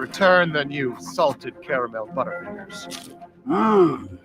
return than you salted caramel butterfingers. Mmm.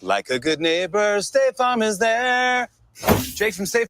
Like a good neighbor, State Farm is there. Jake from State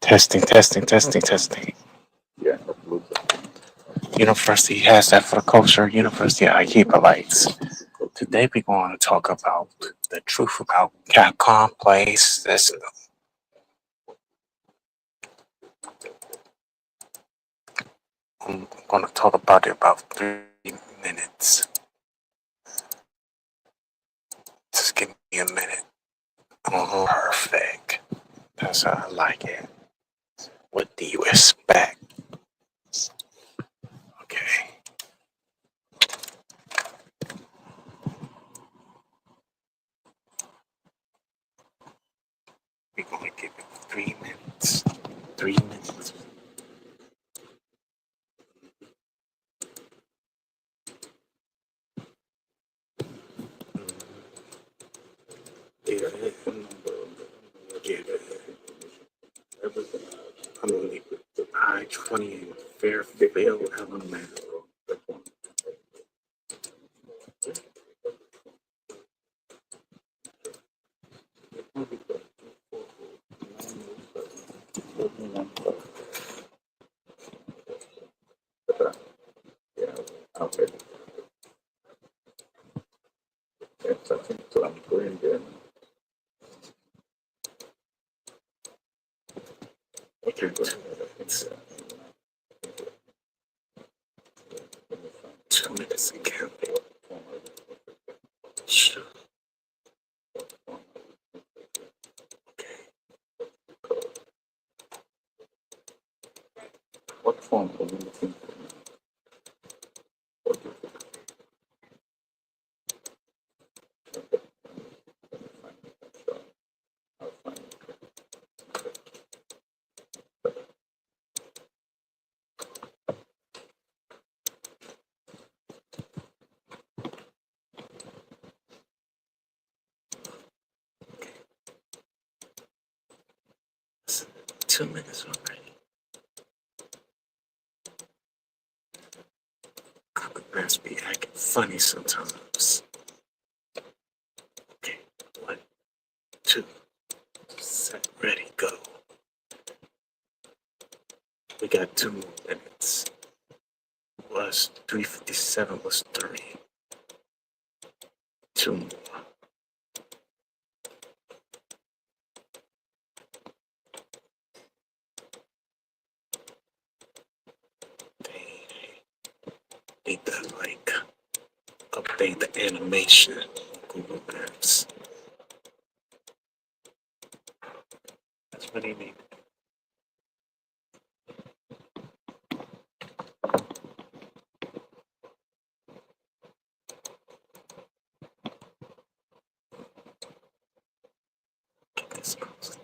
Testing, testing, testing, testing. University has that for the culture. University I keep it lights. Today we're going to talk about the truth about Capcom plays this. I'm going to talk about it about 3 minutes. Just give me a minute. Perfect. That's how I like it. With the respect. Okay. We're going to give it 3 minutes. 3 minutes. Give it. I'm going to leave it to I-20 in Fairfield, Alabama. It's 2 minutes again. Sure. Okay. What form are you looking for? It's 2 minutes already. Must be acting funny sometimes. Okay, 1, 2, set, ready, go. We got 2 more minutes. Was 3:57 was 3. 2 more. Need that like update the animation on Google Maps. That's what he needs. Get this close.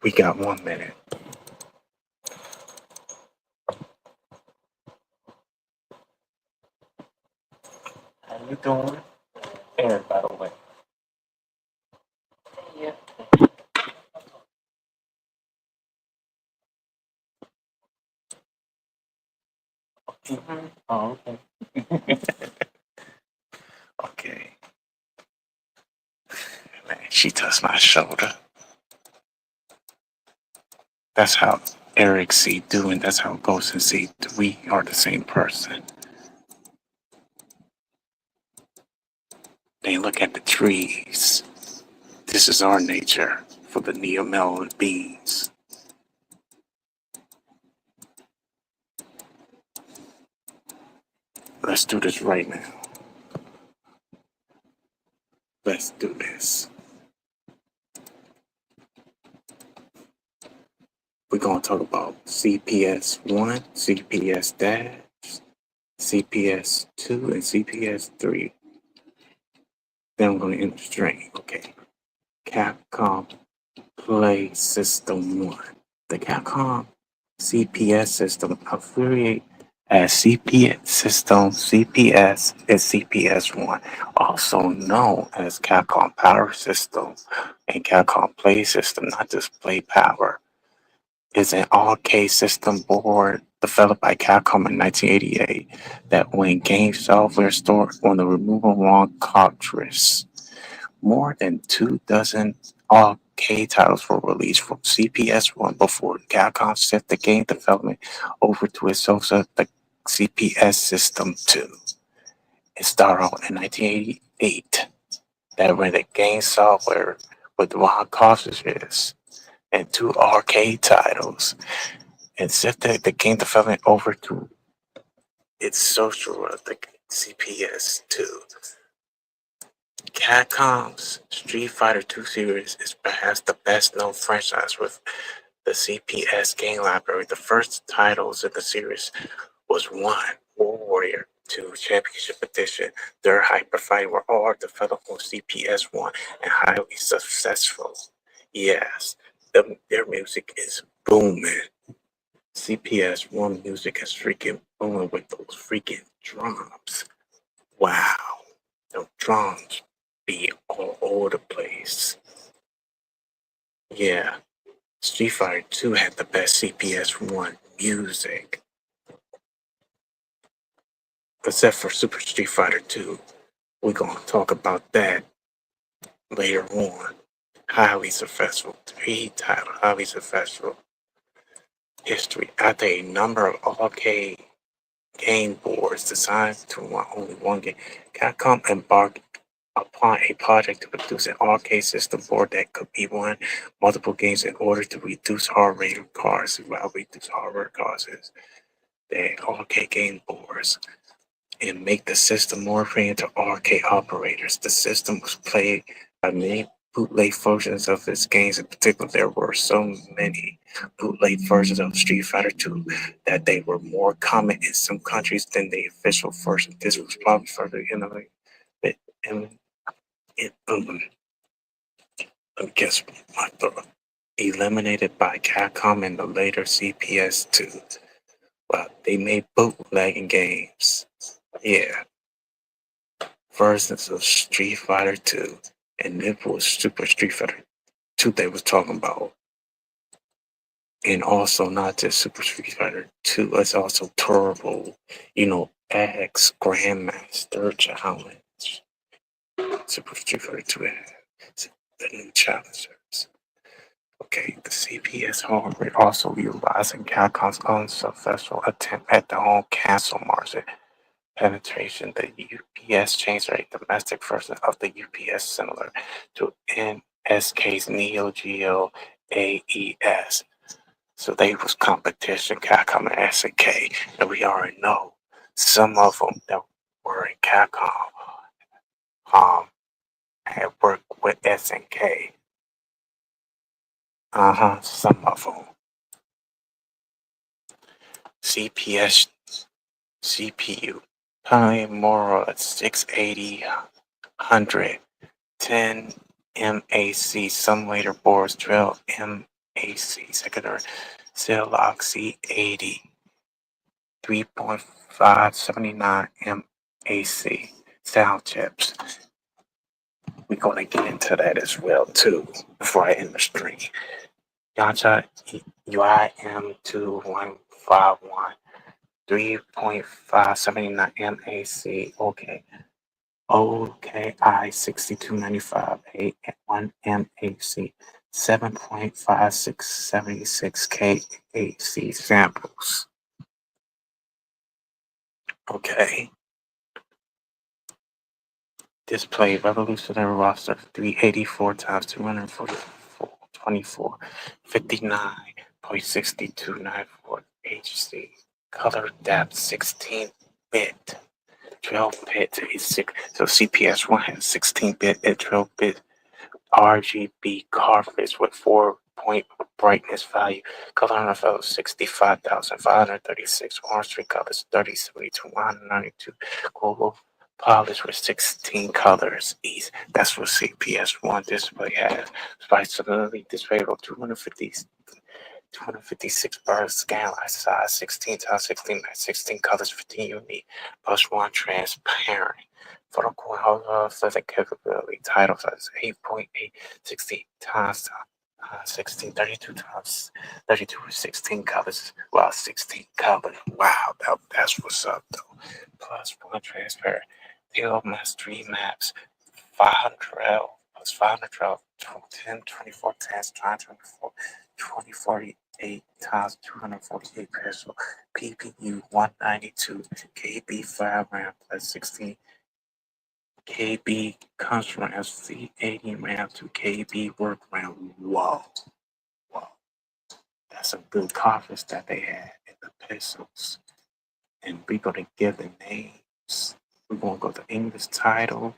We got 1 minute. How you doing? Aaron, by the way. Yeah. Mm-hmm. Oh, okay. Okay. Man, she touched my shoulder. That's how Eric see doing. That's how Ghost and see. We are the same person. They look at the trees. This is our nature for the neomelon beings. Let's do this right now. Let's do this. We're going to talk about CPS 1, CPS dash, CPS 2, and CPS 3. Then I'm going to end the string. Okay. Capcom Play System 1. The Capcom CPS system affiliate as CPS system CPS is CPS1, also known as Capcom Power System and Capcom Play System, not just Play Power. is an all-K system board developed by Capcom in 1988 that when game software stored on the removable ROM cartridge. More than 2 dozen arcade titles were released from CPS-1 before Capcom sent the game development over to its successor, the CPS System 2. It started out in 1988 that when the game software with ROM cartridges and 2 arcade titles and sent the game development over to its successor, the CPS-2. Capcom's Street Fighter II series is perhaps the best-known franchise with the CPS game library. The first titles in the series was 1, War Warrior, 2, Championship Edition, their Hyper Fighting were all developed on CPS-1 and highly successful. Yes, their music is booming. CPS-1 music is freaking booming with those freaking drums. Wow, those drums be all over the place. Yeah, Street Fighter 2 had the best CPS-1 music. Except for Super Street Fighter 2. We're going to talk about that later on. Highly successful. 3 title, highly successful history. After a number of arcade game boards designed to run only one game, Capcom embarked upon a project to produce an arcade system board that could be run multiple games in order to reduce hardware costs. Well, reduce hardware costs is the arcade game boards and make the system more friendly to arcade operators. The system was played by many bootleg versions of its games. In particular, there were so many bootleg versions of Street Fighter 2 that they were more common in some countries than the official version. This was probably further innovated and let me guess my thought. Eliminated by Capcom in the later CPS2. Well, they made bootlegging games. Yeah. Versions of Street Fighter 2. And it was Super Street Fighter 2 they was talking about. And also not just Super Street Fighter 2, it's also Turbo, X Grandmaster Challenge. Super Street Fighter 2 has the new challengers. Okay, the CPS hardware also utilizing Capcom's unsuccessful attempt at the home console market penetration. The UPS changed a domestic version of the UPS similar to NSK's Neo Geo AES. So they was competition, Capcom and SNK, and we already know some of them that were in Capcom had worked with SNK. Some of them. CPS CPU, probably more or less 680, 100, 10 MAC, some later boards 12 MAC, secondary cell lock C80, 3.579 MAC sound chips. We're going to get into that as well too before I end the stream. Yacha UIM2151, 3.579 MAC. Okay. OKI 6295 A1 MAC, 7.5676 KAC samples. Okay. Display revolutionary roster 384 times 244 24 59.6294 HC. Color depth 16-bit. 12-bit so CPS1 has 16-bit and 12-bit RGB cartridge with 4-point brightness value. Color NFL 65,536. Orange tree colors 3072 global polish with 16 colors each. That's what CPS1 display has. Spiceability display of 256 bars scan size 16 times 16 by 16 colors 15 unique plus 1 transparent photocoil physics capability title size 8.8 16 times 16, 32 times 32 is 16 colors. Wow, 16 colors. Wow, that's what's up though. Plus one transfer. Deal mastery maps. 512 plus 512. 10, 24 times 924. 2048 times 248 peso. PPU 192. KB 5 RAM plus 16. KB comes round C80 round to KB work round. Whoa. Whoa. That's a good conference that they had in the pesos. And we're going to give the names. We're going to go to English title.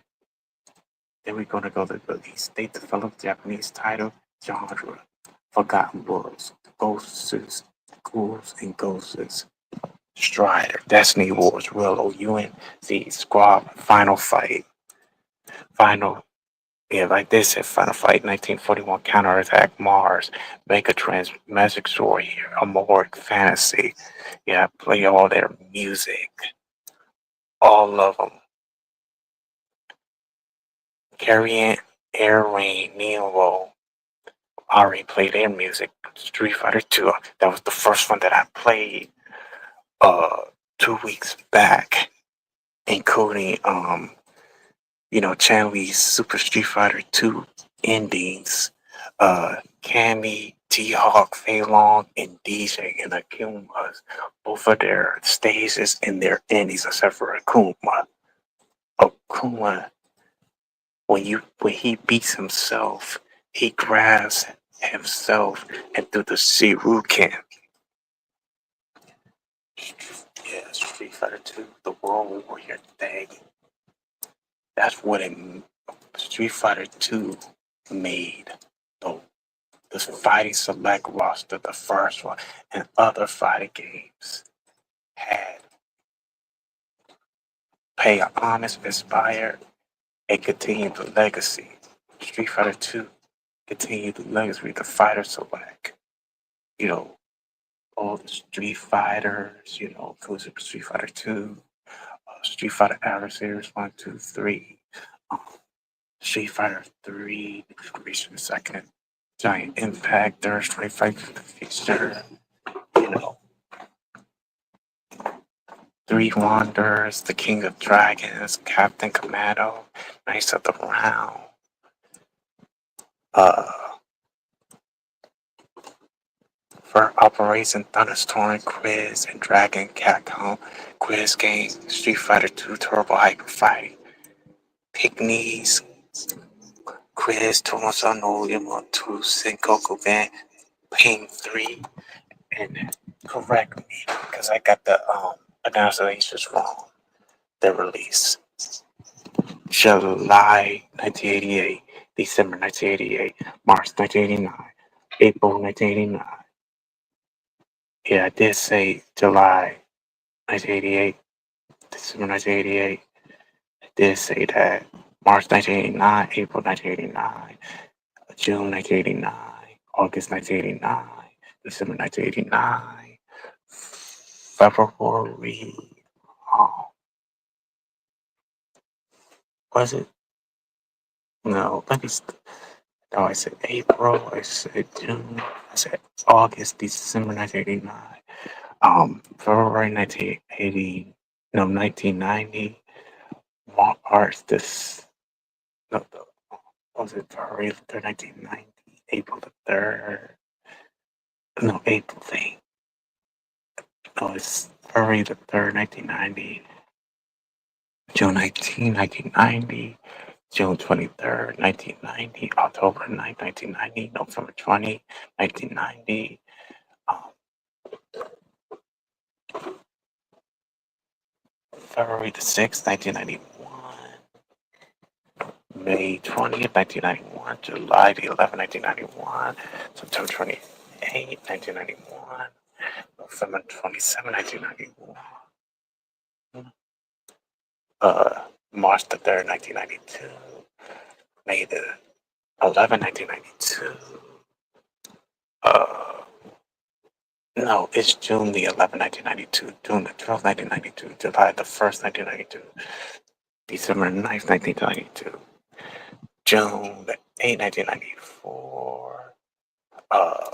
Then we're going to go to release date, developed Japanese title, genre, forgotten worlds, ghosts, ghouls, and ghosts. Strider, Destiny Wars, Real OUNC, Squad, Final Fight, Final. Yeah, like they said, Final Fight 1941, Counterattack, Mars, Megatrans, Magic Sword, Amoric Fantasy. Yeah, play all their music. All of them. Carrion, Air Rain, Neo. I already played their music. Street Fighter 2. That was the first one that I played 2 weeks back, including Chan Li's Super Street Fighter 2 endings, Cammy, T-Hawk, Fei Long, and DJ and Akuma's, both of their stages and their endings, except for Akuma. Akuma, when he beats himself, he grabs himself and through the Shiruken. Yeah, Street Fighter 2, the World Warrior thing. That's what Street Fighter 2 made. The fighting select roster, the first one, and other fighting games had pay homage, inspire, and continue the legacy. Street Fighter 2 continued the legacy of the fighter select. All the Street Fighters, inclusive Street Fighter 2, Street Fighter Adversaries 1, 2, 3, Street Fighter 3, Reach the second, Giant Impact, there's 25 for the future, Three Wanderers, The King of Dragons, Captain Commando, Knights of the Round, for Operation Thunderstorm Quiz and Dragon Capcom Quiz Game, Street Fighter 2 Turbo Hyper Fighting, Pygmies, Quiz, Tomoso no Yama 2, Sengoku Van, Pain 3, and correct me because I got the announces wrong. The release. July 1988, December 1988, March 1989, April 1989. Yeah, I did say July 1988, December 1988. I did say that. March 1989, April 1989, June 1989, August 1989, December 1989, February. Oh, was it? No, let me. No, I said April. I said June. I said August, December 1989. February 1980. No, 1990. March this. No, was it February 3rd, 1990? April the 3rd. No, April thing. No, it's February the 3rd, 1990. June 19, 1990. June 23rd, 1990, October 9th, 1990, November 20, 1990, February the 6th, 1991, May 20th, 1991, July the 11th, 1991, September 28th, 1991, November 27th, 1991, March the 3rd, 1992, May the 11th, 1992, no, it's June the 11th, 1992, June the 12th, 1992, July the 1st, 1992, December 9th, 1992, June the 8th, 1994, uh,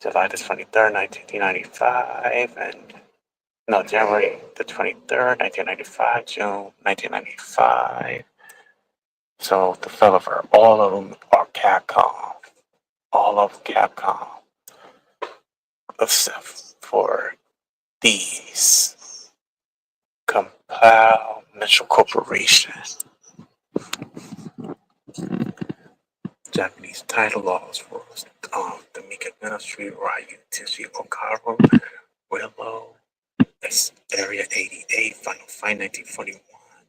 July the 23rd, 1995, and no, January the 23rd, 1995, June 1995. So the developer, all of them are Capcom. All of Capcom, except for these. Compile Mitchell Corporation. Japanese title laws was the Mika Ministry, Ryu, Tenshi Okaru, Willow, Area 88, Final Fight 1941,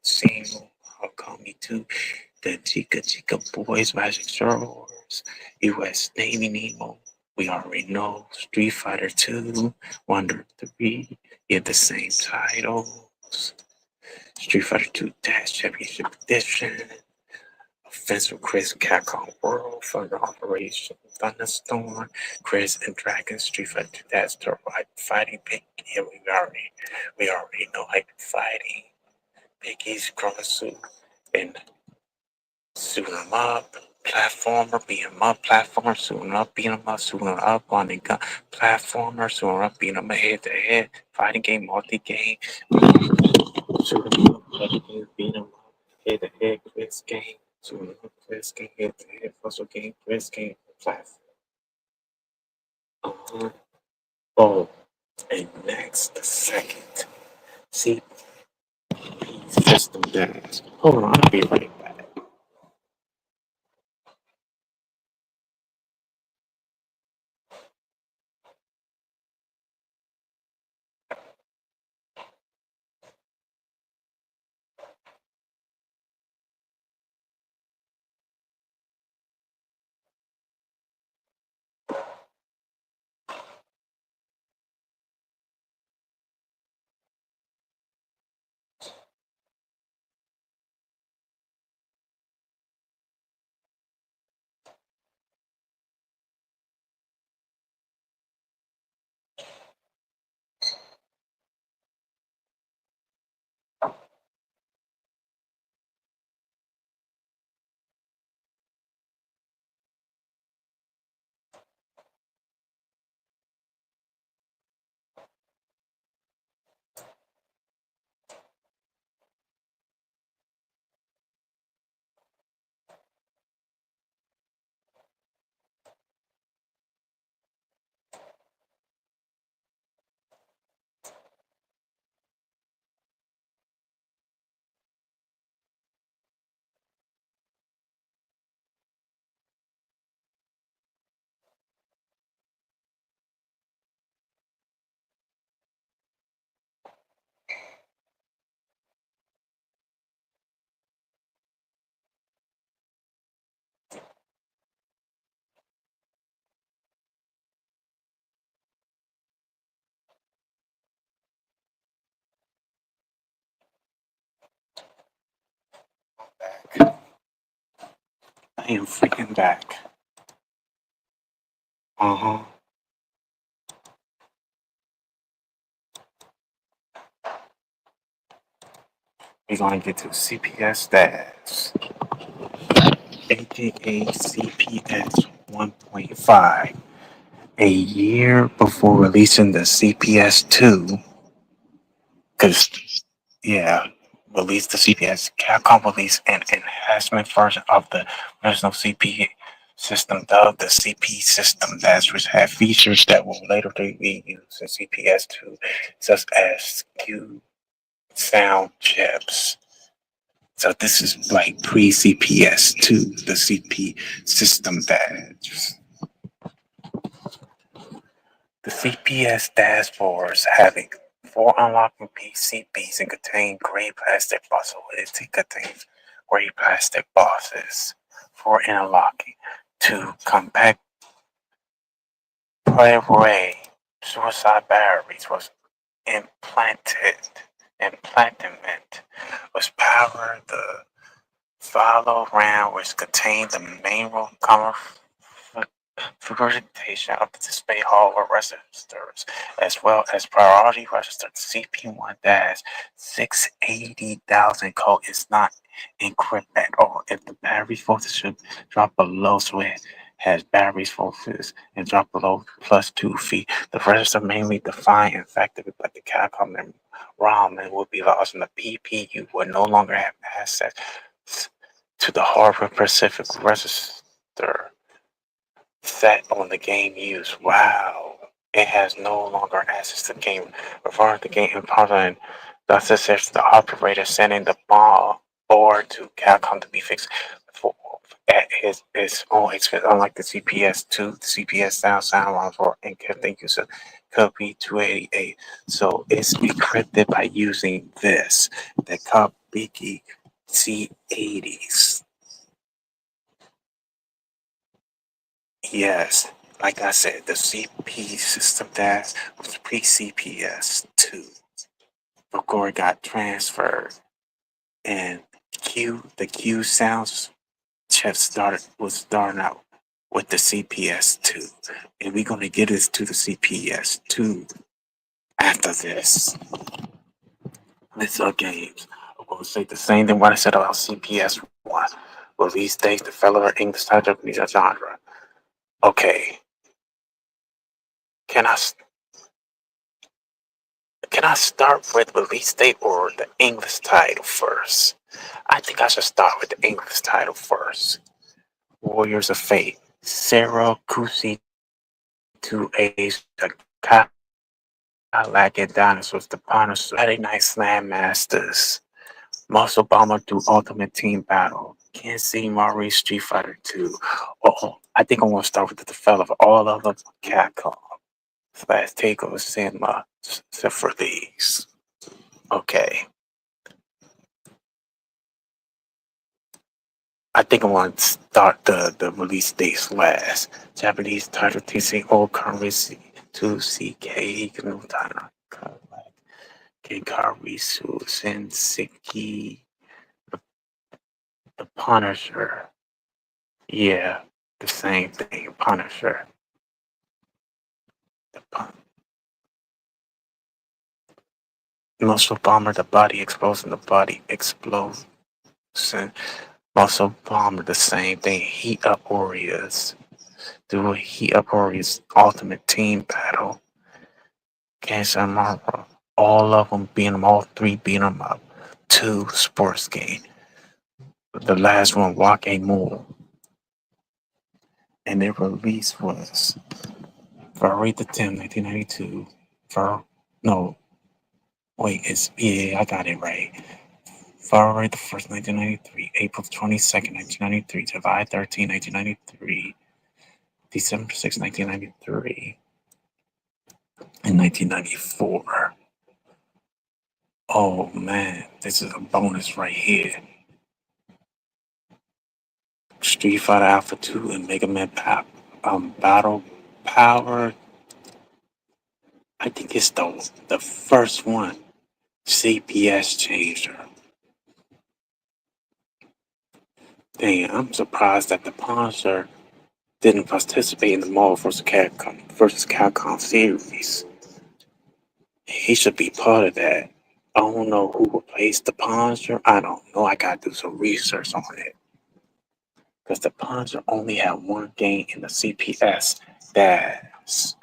Single, Hakami 2, the Chica Chica Boys, Magic Star Wars, US Navy Nemo, we already know, Street Fighter 2, Wonder 3, you have the same titles, Street Fighter 2 Dash Championship Edition, Offensive Chris Capcom World, Thunder Operation, Thunderstorm, Chris and Dragon, Street Fighter 2 Dash Turbo Hyper Fighting, Big, yeah, we already know Hyper Fighting, Piggy's Chronosuit, and Suit 'em Up, Platformer, beat 'em up, Platformer, Suit 'em Up, beat 'em up, Suit 'em Up, on the gun, Platformer, Suit 'em Up, beat 'em up, head to head, fighting game, multi game, Suit 'em Up, fighting game, beat 'em up, head to head, quiz game, Suit 'em Up, quiz game, head to head, puzzle game, quiz game, platform. Oh, and next, the second CP system dash. Hold on, I'll be right back. I am freaking back. Uh-huh. We're gonna get to CPS stats, aka CPS 1.5. A year before releasing the CPS 2, because, yeah, released the CPS, Capcom released an enhancement version of the original CP system, dubbed the CP system, which had features that will later be used in CPS 2, such as Q sound chips. So this is like pre-CPS 2, the CP system badge. The CPS dashboards having 4 unlocking PCBs and contain gray plastic bosses. It contains gray plastic bosses for unlocking. 2 compact play suicide batteries was implanted was powered the follow round, which contained the main configuration of the display hardware registers, as well as priority register. CP1-680,000 code is not encrypted at all. If the battery voltage should drop below, so it has batteries focus and drop below +2 feet. The rest are mainly defined and effective, but the Capcom and ROM will be lost, and the PPU will no longer have access to the hardware-specific register set on the game use. Wow. It has no longer access to the game. Referring to the game important, thus assists the operator sending the ball board to Capcom to be fixed for at his own expense. Unlike the CPS2, the CPS sound lines for encrypting user could be 288. So it's encrypted by using this, the Kabiki C80s. Yes, like I said, the CP system that was pre-CPS2 before it got transferred, and the Q sounds chip was starting out with the CPS2, and we're gonna get us to the CPS2 after this. Let's games. I'm gonna say the same thing what I said about CPS1. Release date, developer, English title, genre. Okay, can I Can I start with release date or the English title first? I think I should start with the English title first. Warriors of Fate. Sarah Kusi to Age, the Cadillac and Dinosaurs, the Punisher, Saturday Night Slam Masters, Muscle Bomber to Ultimate Team Battle, Kenzie Marie Street Fighter 2. Oh, I think I'm gonna start with the developer. All of them Capcom. Slash Takeover Cinema, except for these. Okay. I think I want to start the release dates last. Japanese title TC old currency to CK Kanutana Kenkarisu Senseki the Punisher. Yeah, the same thing. Punisher. The Muscle Bomber, the body explosion, the body explosion. Muscle Bomber, the same thing. Heat Up Warriors. Do a Heat Up Warriors Ultimate Team Battle. Cancer Marvel. All of them being them, all three being them up. 2 sports game. The last one, Walk a Mule. And their release was February the 10th, 1992. No, wait, I got it right. February the 1st, 1993. April 22nd, 1993. July 13th, 1993. December 6th, 1993. And 1994. Oh man, this is a bonus right here. Street Fighter Alpha 2 and Mega Man Battle Power. I think it's the first one. CPS changer. Dang, I'm surprised that the Punisher didn't participate in the Marvel vs. Capcom series. He should be part of that. I don't know who replaced the Punisher. I don't know. I gotta do some research on it. Because the Punisher only had one game in the CPS that's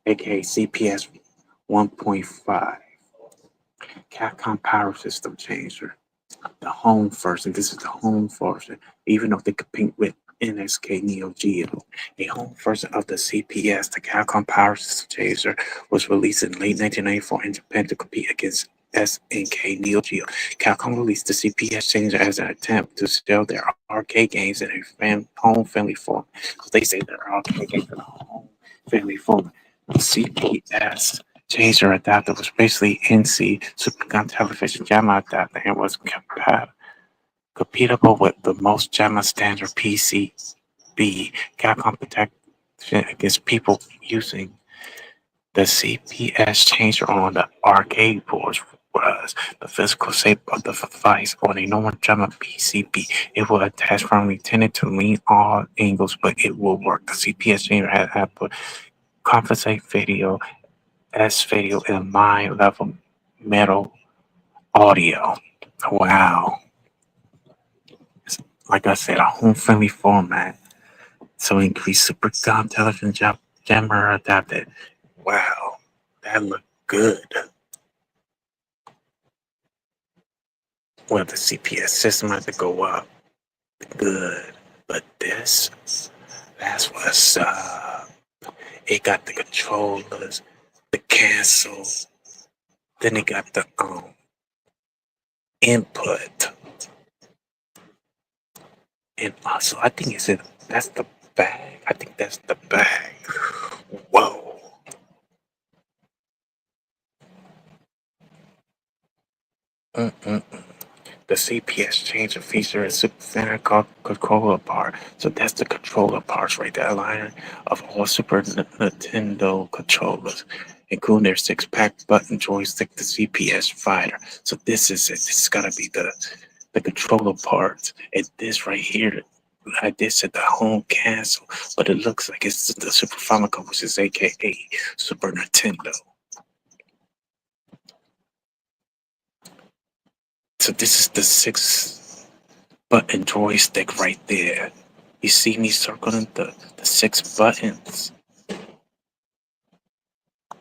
aka CPS 1.5. Capcom Power System Changer. The home version. This is the home version. Even though they compete with NSK Neo Geo, a home version of the CPS, the Capcom Power System Changer, was released in late 1994 in Japan to compete against SNK Neo Geo. Capcom released the CPS Changer as an attempt to sell their arcade games in a home-friendly form. Because they say their arcade games in a home-friendly form. The CPS Changer adapter was basically NC Super Television JAMA adapter and was compatible with the most JAMA standard PCB. Capcom protection against people using the CPS changer on the arcade boards was the physical shape of the device on a normal JAMA PCB. It will attach firmly intended to lean all angles, but it will work. The CPS changer had output compensate video S-video and mind level metal audio. Wow. Like I said, a home friendly format. So increased super television jammer adapted. Wow, that looked good. Well, the CPS system had to go up. Good. But that's what's up. It got the controllers, the cancel, then it got the input. And also I think that's the bag. I think that's the bag. Whoa. Mm-mm-mm. The CPS change a feature is Super Fan called controller part. So that's the controller parts right there, line of all Super Nintendo controllers, including their 6-pack button joystick, the CPS fighter. So this is it. This is gotta be the controller parts. And this right here, I did set the home cancel, but it looks like it's the Super Famicom, which is aka Super Nintendo. So this is the 6-button joystick right there. You see me circling the 6 buttons.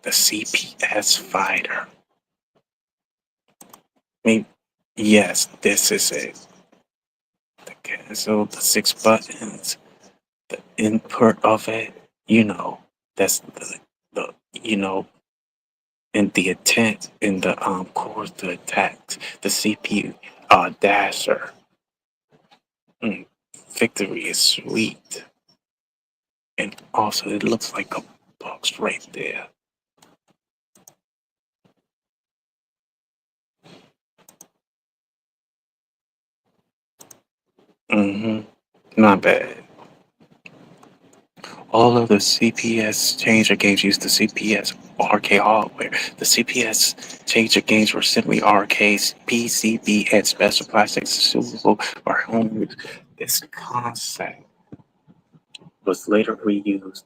The CPS fighter. Maybe yes, this is it. The cancel, the 6 buttons, the input of it. You know, that's the and the intent in the course to attacks. The CPU dasher. Mm, victory is sweet. And also, it looks like a box right there. Not bad. All of the CPS changer games used the CPS arcade hardware. The CPS changer games were simply arcades, PCB, and special plastics suitable for home use. This concept was later reused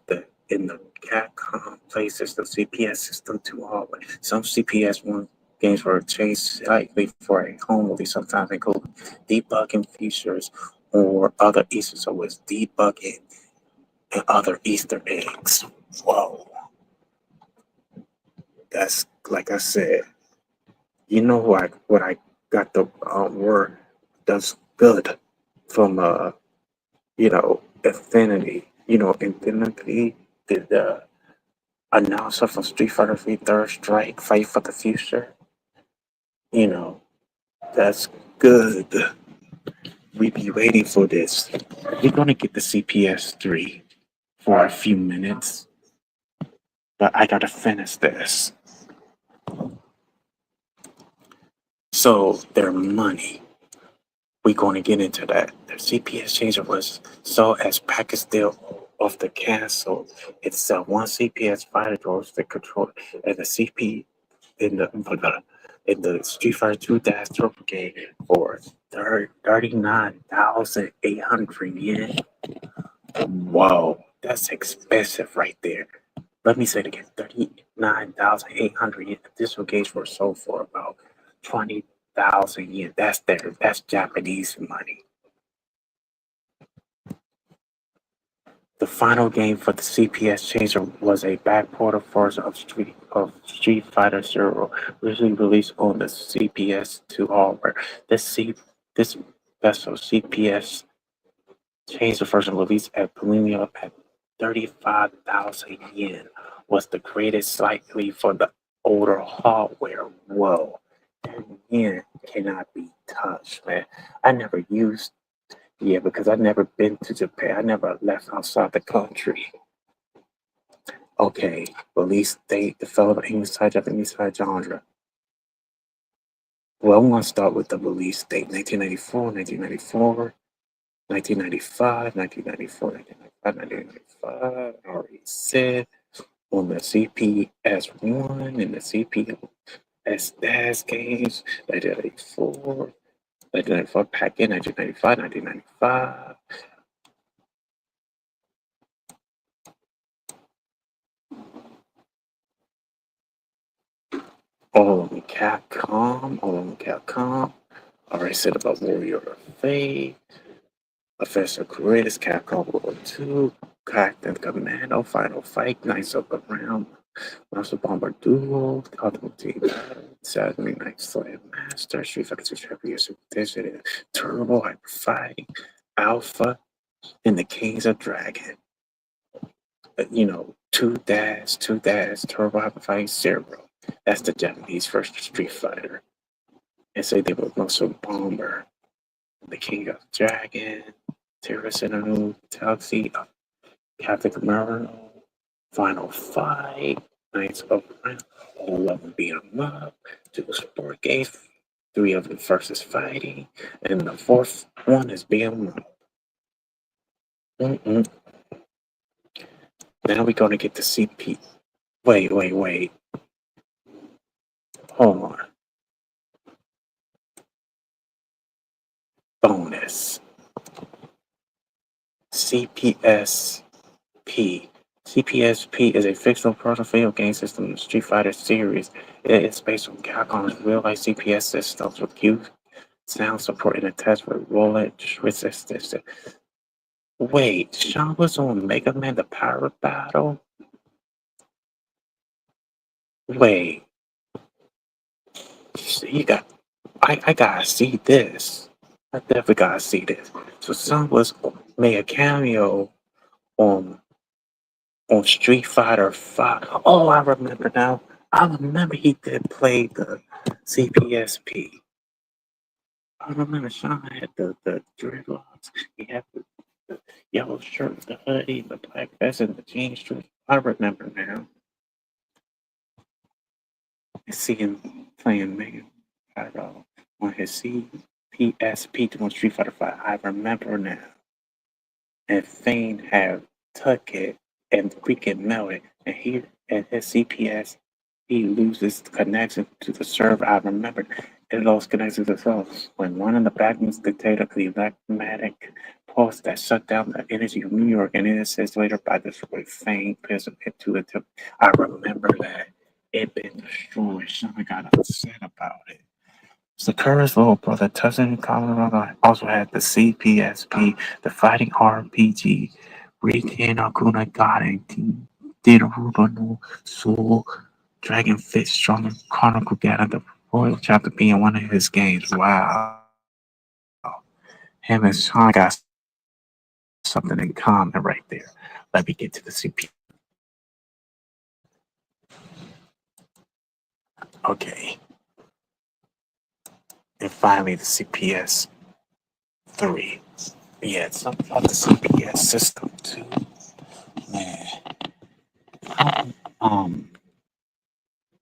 in the Capcom Play System CPS System 2 hardware. Some CPS 1 games were changed slightly for a home release, sometimes including debugging features or other Easter. So it's debugging and other Easter eggs. Whoa. That's like I said, what I got the word that's good from Infinity. Infinity did the announcer from Street Fighter 3 Third Strike Fight for the Future. You know, that's good. We be waiting for this. We're gonna get the CPS 3 for a few minutes, but I gotta finish this. So their money. We're going to get into that. The CPS changer was so as package deal of the cancel. It's one CPS fighter draws the control and the CP in the Street Fighter 2 Dash Turbo game for 39,800 yen. Whoa, that's expensive right there. Let me say it again, 39,800 yen. This gauge were sold for about 20,000 yen. That's Japanese money. The final game for the CPS changer was a backported version of Street Fighter Zero, originally released on the CPS2 hardware. This special CPS changer version released at premium at 35,000 yen was the greatest slightly for the older hardware. Whoa, that yen cannot be touched, man. I never used Yeah, because I've never been to Japan. I never left outside the country. Okay, release date, developed English side, Japanese side genre. Well, I'm going to start with the release date 1994, 1994, 1995, 1994, 1995, 1995. I already said on the CPS1 and the CPS DAS games, 1994, 1994, pack in 1995, 1995. All of them Capcom. I already said about Warrior of Fate. Official Creators Capcom World 2, Captain Commando, Final Fight, Knights of the Realm, Monster Bomber Duel, Ultimate Team Battle, Saturday Night Slave Master, Street Fighter 2 Championship Edition, Turbo Hyper Fight, Alpha, and the Kings of Dragon. You know, 2 Dash, Turbo Hyper Fight, Zero. That's the Japanese first Street Fighter. And say they were Monster Bomber, the King of Dragon, Terrorist in a New Galaxy, Captain Commando, Final Fight, Knights of Ren, all of them beat 'em up, 2 sport games, 3 of them versus fighting, and the 4th one is beat 'em up. Mm-mm. Now we're gonna get the CP. Wait. Hold on. Bonus. CPSP. CPSP is a fictional portfolio game system in the Street Fighter series. It is based on Capcom's real-life CPS systems with cue sound support and a test for voltage resistance. Wait, Sean was on Mega Man the Power Battle? Wait, you got. I gotta see this. I definitely gotta see this. So Sean was made a cameo on Street Fighter 5. Oh, I remember now. I remember he did play the CPSP. I remember Sean had the dreadlocks. He had the yellow shirt, the hoodie, the black vest, and the jeans. I remember now. I see him playing Mega Battle on his CPSP to Street Fighter 5. I remember now. And Fane had took it and freaking melted. And he and his CPS, he loses connection to the server. I remember it lost connection to the server when one of the backings dictated the electromagnetic pulse that shut down the energy of New York, and it says later by destroyed Fane pistol into it. I remember that it been destroyed. Someone got upset about it. Sakura's little brother, Cousin Colorado, also had the CPSP, the Fighting RPG, Riken Akuna God, and Diruba no Soul, Dragon Fit, Strong Chronicle Gata, the Royal Chapter being one of his games. Wow. Him and Sean got something in common right there. Let me get to the CP. Okay. And finally, the CPS 3. Yeah, it's something about the CPS system too. Man.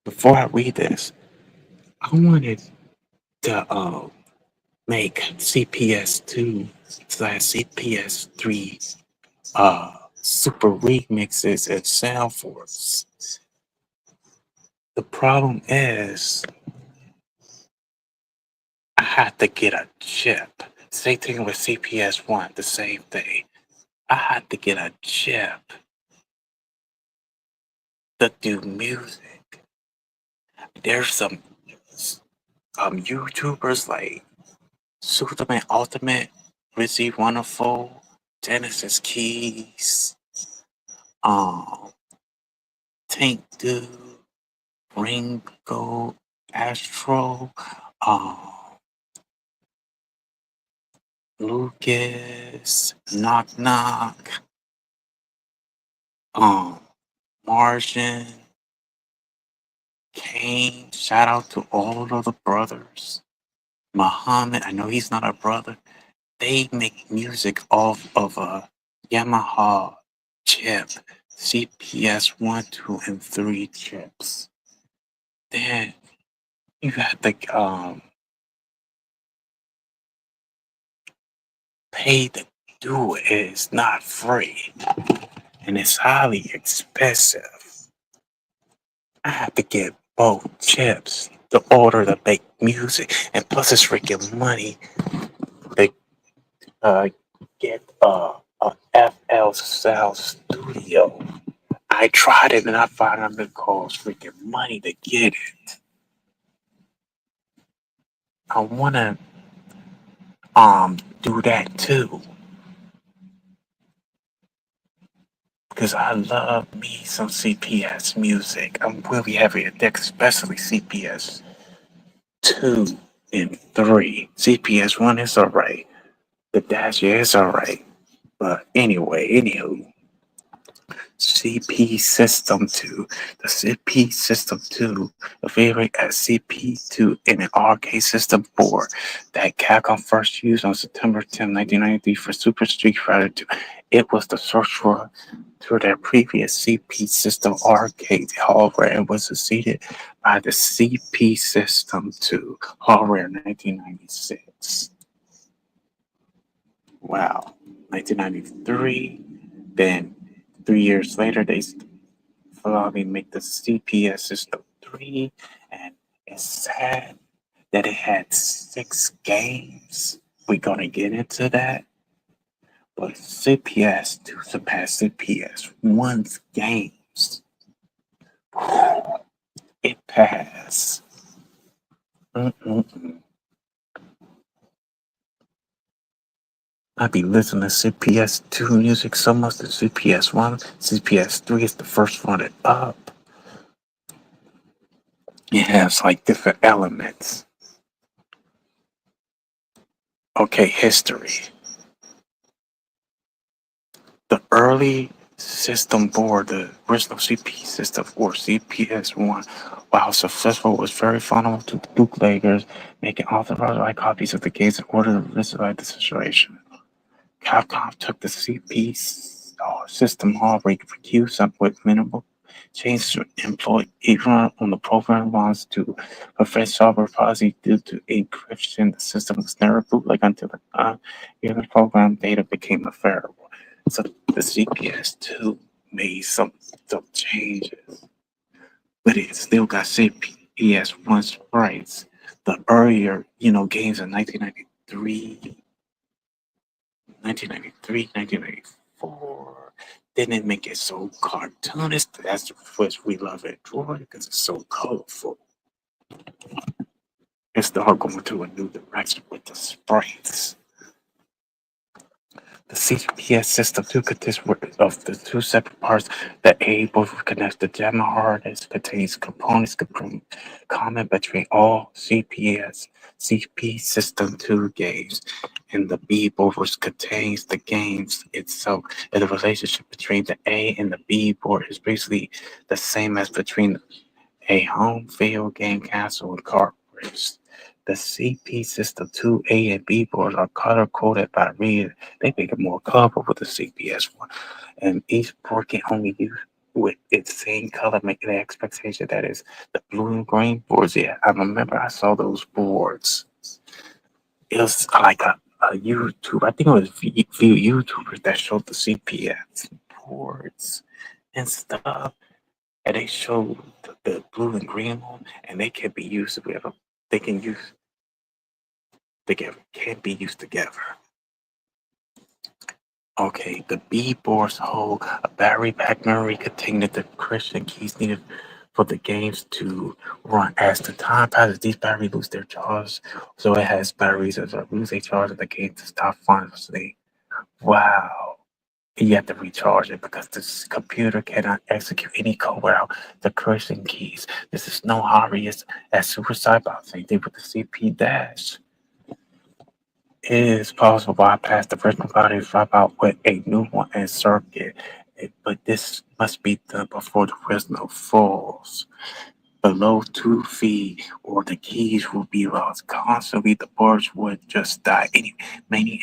Before I read this, I wanted to make CPS2 slash CPS3 super remixes and sound force. The problem is I had to get a chip. Same thing with CPS1, the same thing. I had to get a chip to do music. There's some YouTubers like Superman Ultimate, Rizzy Wonderful, Genesis Keys, um, Tank Dude, Ringo, Astro, um, Lucas, Knock Knock, um, Martian, Kane. Shout out to all of the brothers. Muhammad, I know he's not a brother. They make music off of a Yamaha chip, CPS 1, 2, and 3 chips. Then you have to pay to do it. It's not free, and it's highly expensive. I have to get both chips to order to make music, and plus it's freaking money to get a FL Sound Studio. I tried it and I found out it costs freaking money to get it. I wanna do that too. Because I love me some CPS music. I'm really heavy at that, especially CPS 2 and 3. CPS 1 is alright. The Dash, yeah, it's alright. But anywho, CP System 2. The CP System 2, available as CP2 in an arcade system board that Capcom first used on September 10, 1993 for Super Street Fighter 2. It was the source for their previous CP System arcade hardware and was succeeded by the CP System 2 hardware in 1996. Wow. 1993. Then 3 years later, they finally make the CPS System 3, and it's sad that it had 6 games. We're gonna get into that, but CPS 2 surpassed CPS 1's games. It passed. Mm-mm-mm. I be listening to CPS 2 music so much that CPS 1, CPS 3 is the first one up. It has like different elements. Okay, history. The early system board, the original CP system or CPS1, while successful, was very vulnerable to bootleggers making authorized copies of the games in order to resolve the situation. Capcom took the CP system hardware used up with minimal changes to employ even on the program runs to prevent software policy due to encryption. The system was never bootleg until the time the program data became available. So the CPS2 made some changes, but it still got CPS1 sprites. The earlier, games in 1994 didn't make it so cartoonist. That's what we love at Troy because it's so colorful. It started going to a new direction with the sprites. The CPS system 2 consists of the 2 separate parts that able to connect the JAMA hard disk contains components common between all CP system 2 games, and the B board which contains the games itself. And the relationship between the A and the B board is basically the same as between a home video game console and cartridge. The CP System 2 A and B boards are color coded by reader. They make it more colorful with the CPS one. And each board can only use with its same color, making the expectation that is the blue and green boards. Yeah, I remember I saw those boards. It was like a YouTube, I think it was few YouTubers that showed the CPS boards and stuff. And they showed the blue and green one, and they can be used together. They can use together, can be used together. Okay, the B boards hold a battery pack memory containing the encryption keys needed for the games to run. As the time passes, these batteries lose their charge, so it has batteries that lose their charge and the game to stop functioning. Wow. You have to recharge it because this computer cannot execute any code without the encryption keys. This is no hurry as Super Cyber. Same thing with the CP dash. It is possible to bypass the original body and swap out with a new one and circuit. But this must be done before the original falls. Below 2 feet or the keys will be lost. Constantly the boards would just die. Meaning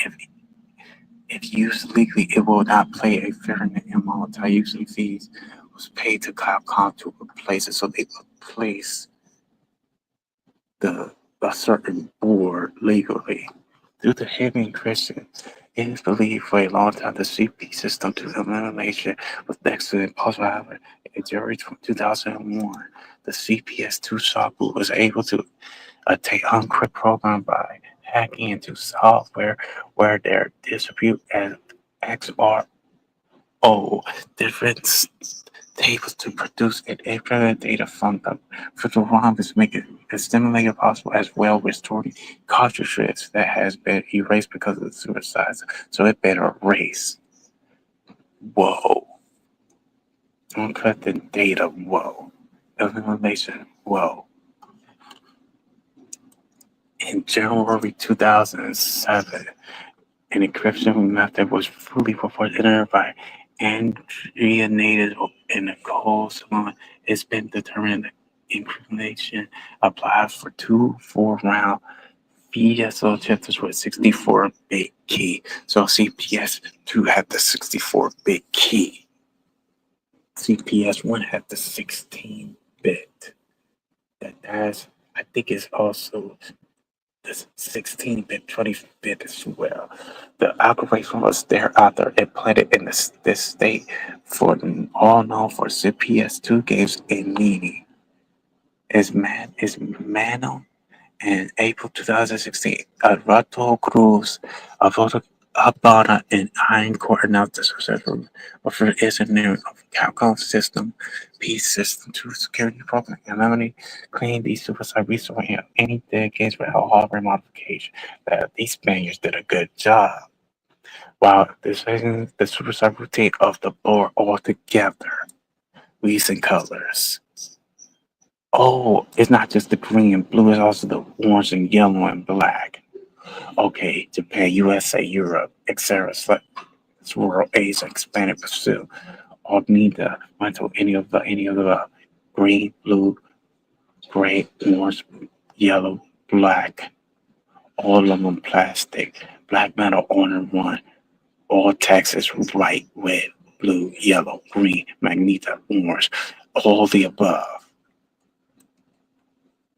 if used legally, it will not play a fair amount. Usually fees was paid to Capcom to replace it, so they would place the a certain board legally. Due to heavy encryption, it is believed for a long time the CP system to elimination was next to impossible. However, in January 2001, the CPS2 software was able to attain uncrypt program by hacking into software where their distribute as XRO different tables to produce an infinite data from the virtual ROM is make it as stimulating possible as well restoring cartridges that has been erased because of the suicide. So it better erase. Whoa. Unencrypted data, whoa. Information, whoa. In January 2007, an encryption method was fully purported by Andrea Native in the code salon. It's been determined that encryption applies for two 4-round VSO chips with 64-bit key. So CPS2 had the 64-bit key. CPS1 had the 16-bit. That's, I think it's also the 16-bit, 20-bit as well. The algorithm was thereafter implanted in this state for all known for CPS2 games in meaning. Is Mano in April 2016, Alberto Cruz, a voter Habana in Iron Court announced the successful of its engineering of Capcom System, Peace System 2 security program, and Melanie claimed these suicide resource and any dead games without hardware modification. That these Spaniards did a good job. While designing the suicide routine of the board altogether, recent colors. Oh, it's not just the green and blue, it's also the orange and yellow and black. Okay, Japan, USA, Europe, etc. World Asia, expanded Brazil, all neither until any of the green, blue, gray, orange, yellow, black, all of them plastic, black metal on and one, all Texas, white, red, blue, yellow, green, magneto, orange, all the above.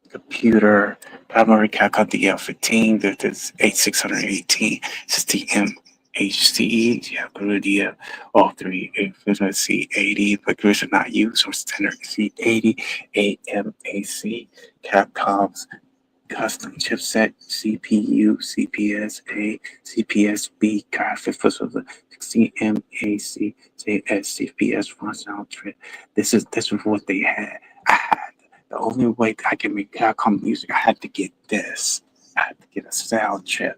Computer, primary Capcom DL15, that is 8618, system HCE, yeah, Garudia, all three, C80, but Groups are not used, or standard C80, AMAC, Capcom's custom chipset, CPU, CPS-A, CPS-B, graphics for the 16MAC, JS, CPS-1 soundtrack. This is what they had. I had the only way I can make Capcom music, I had to get this. I had to get a sound chip.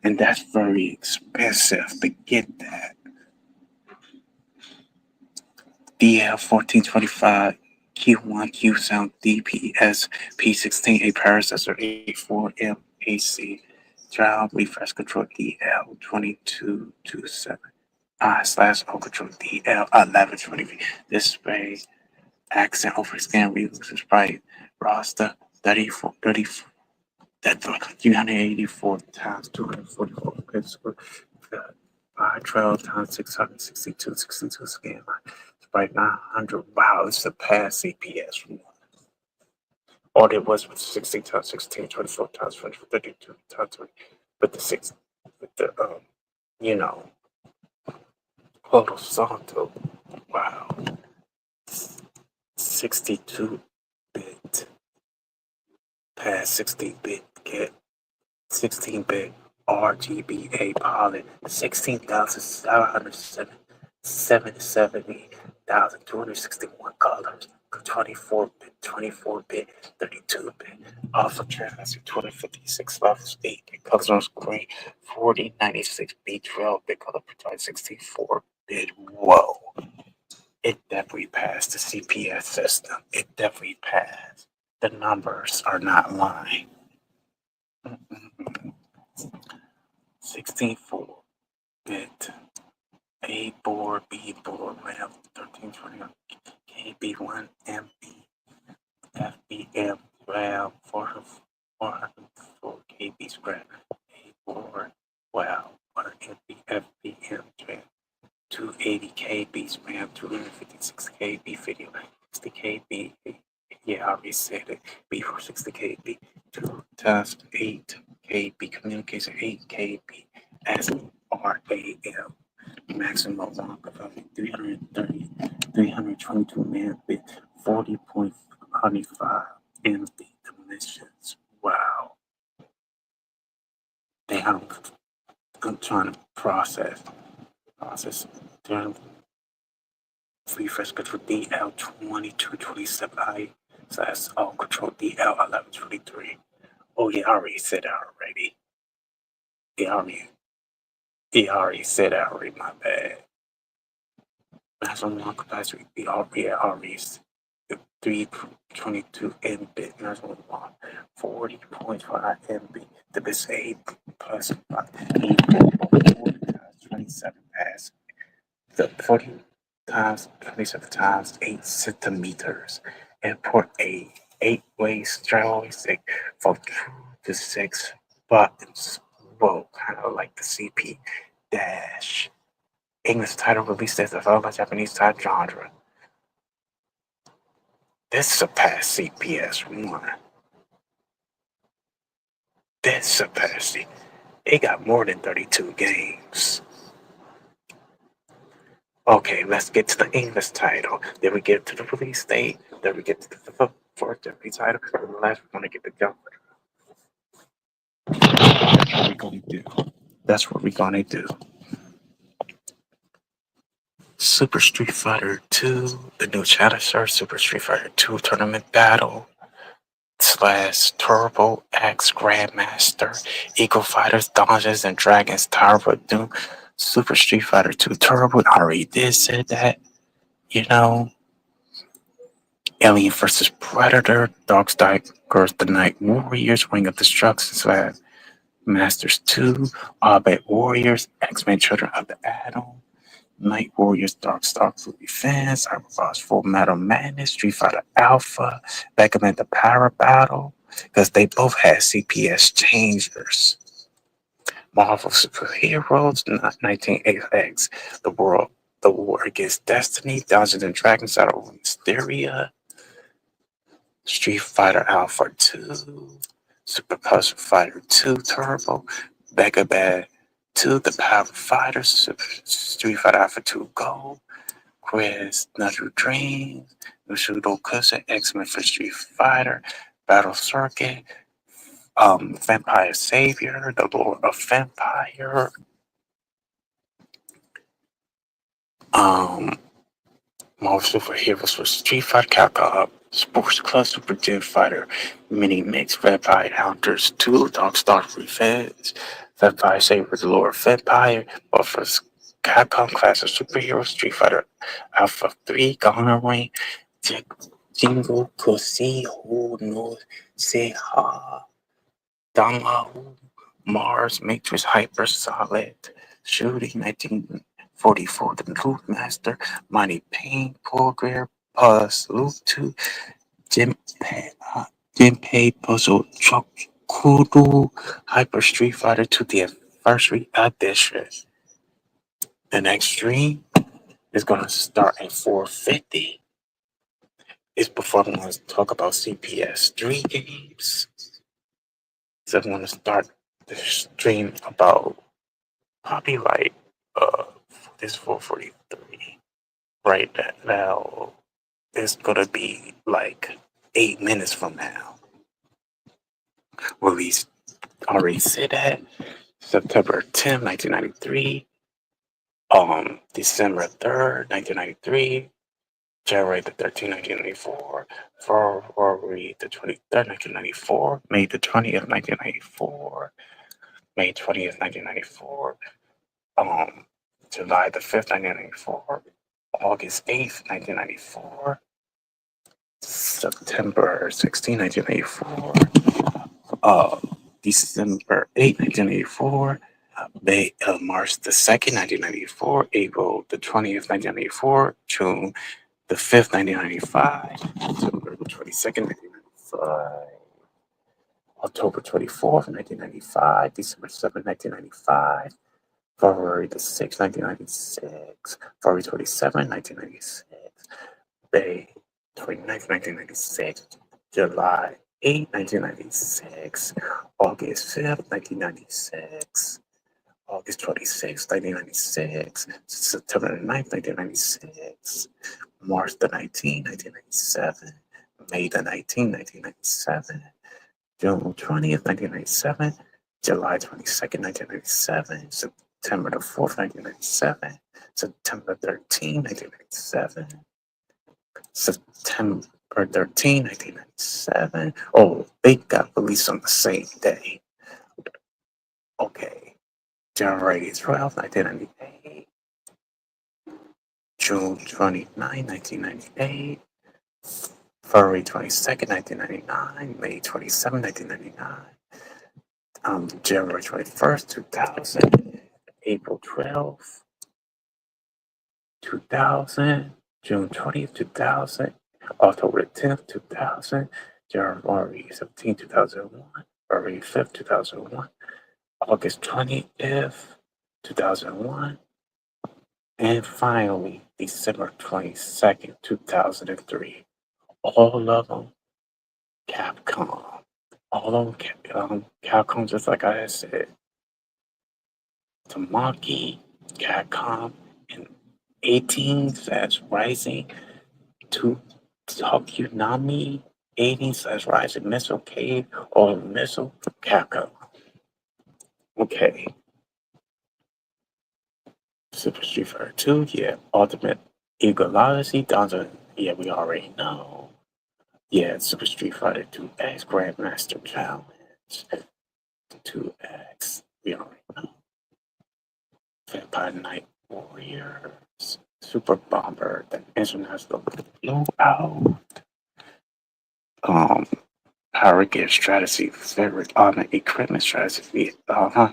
And that's very expensive to get that. DL1425, Q1, Q Sound, DPS, P16, a processor, A4M, AC, drive, refresh control, DL2227, I/O control, DL1120, display, accent over scan, reduces sprite, roster, 34, that's 384 times 244 pixels. 512 times 662, scan line. Sprite 900. Wow, it's surpassed CPS. All it was 16 times 16, 24 times 24, 32 times 20. But the six, with the, you know, Photo Santo. Wow. 62-bit. Past 16-bit. Get 16-bit RGBA pilot, 16,770,261 colors, 24-bit, 32-bit, alpha transfer, 256 levels, 8-bit colors on screen, 4096 B12-bit color precise, 64-bit. Whoa. It definitely passed the CPS system. It definitely passed. The numbers are not lying. 64-bit A board, B board, RAM 1320, KB1, MB, FBM, RAM 404 KB scrap, A board, wow, 1 MB, FBM, RAM 280 KB RAM, 256 KB video, 60 KB. Yeah, I already said it. B for 60 KB, 2 times 8 KB communication, 8 KB SRAM, maximum long capacity 322 megabit, 40.25 MB dimensions. Wow. Damn, I'm trying to process during refresh control DL2227I / all control DL1123. Oh yeah, I already said that already. He already said that already, my bad. maximum non-capacity REs 322 Mbit, maximum 40.5 MB. The bit 8 plus 5 equal 40 times 27 pass. The 40 times 27 times 8 centimeters. And port a 8-way joystick from 2 to 6 buttons. Whoa, kind of like the CP dash. English title released as developed by Japanese type genre. This surpassed CPS 1. This surpassed it. It got more than 32 games. Okay, let's get to the English title. Then we get to the release date. Then we get to the fourth Japanese title. And last, we're going to get the jump. That's what we're going to do. That's what we're going to do. Super Street Fighter 2, the new Challenger Super Street Fighter 2 Tournament Battle / Turbo X Grandmaster Eagle Fighters Dungeons and Dragons Tower of Doom Super Street Fighter 2 Turbo. I already did say that, you know. Alien vs Predator, Darkstalkers, The Night Warriors, Ring of Destruction / Masters 2, Orbit Warriors, X-Men Children of the Atom, Night Warriors, Darkstalkers Defense, Cyberboss Full Metal Madness, Street Fighter Alpha, Mega Man the Power Battle, because they both had CPS changers. Marvel Superheroes, 19XX, The War Against Destiny, Dungeons and Dragons Out of Mysteria, Street Fighter Alpha 2, Super Puzzle Fighter 2 Turbo, Mega Man 2, The Power Fighters, Street Fighter Alpha 2 Gold, Quiz, Natural Dreams, Mushudo Kusa, X-Men for Street Fighter, Battle Circuit, Vampire Savior, The Lord of Vampire, Marvel Superheroes for Street Fighter, Capcom, Sports Club, Super Gym Fighter, Mini Mix, Vampire Hunters 2, Darkstalkers Revenge, Vampire Savior, The Lord of Vampire, Buffers, Capcom Classic Superheroes, Street Fighter Alpha 3, Ghana Ring, Jingo Kosi Ho no Seha, Dangahu, Mars, Matrix Hyper Solid, Shooting 1944, The Loot Master, Mighty Pain, Program, Loot 2, Jinpei Puzzle, Chokudu, Hyper Street Fighter 2, the Anniversary Edition. The next stream is going to start at 4:50. It's before I'm going to talk about CPS 3 games. So I'm going to start the stream about probably like this 4:43 right now. It's gonna be like 8 minutes from now. Release already said that September 10th, 1993. December 3rd, 1993. January the 13th, 1994. February the 23rd, 1994. May the 20th, 1994. May 20th, 1994. July the 5th, 1994. August 8th, 1994. September 16th, 1994. December 8th, 1994. March the 2nd, 1994. April the 20th, 1994. June the 5th, 1995. October the 22nd, 1995. October 24th, 1995. December 7th, 1995. February the 6th, 1996. February 27th, 1996. May 29th, 1996. July 8th, 1996. August 5th, 1996. August 26th, 1996. September 9th, 1996. March the 19th, 1997. May the 19th, 1997. June 20th, 1997. July 22nd, 1997. September the 4th, 1997. September 13th, 1997. September 13th, 1997. Oh, they got released on the same day. Okay. January 12th, 1998. June 29, 1998, February 22nd, 1999, May 27, 1999, January 21st, 2000, April 12th, 2000, June 20th, 2000, October 10th, 2000, January 17th, 2001, February 5th, 2001, August 20th, 2001, and finally, December 22nd, 2003. All of them Capcom. All of them Capcom, just like I had said. Tamaki, Capcom, and 18 slash Rising to Tokunami, 18 slash Rising Missile Cave, or Missile Capcom. Okay. Super Street Fighter 2, yeah. Ultimate Eagle Odyssey, Donzo, yeah, we already know. Yeah, Super Street Fighter 2X Grandmaster Challenge. 2X, we already know. Vampire Night Warriors. Super Bomber, the International Blowout. Power Gear Strategy, favorite on equipment strategy. Uh-huh.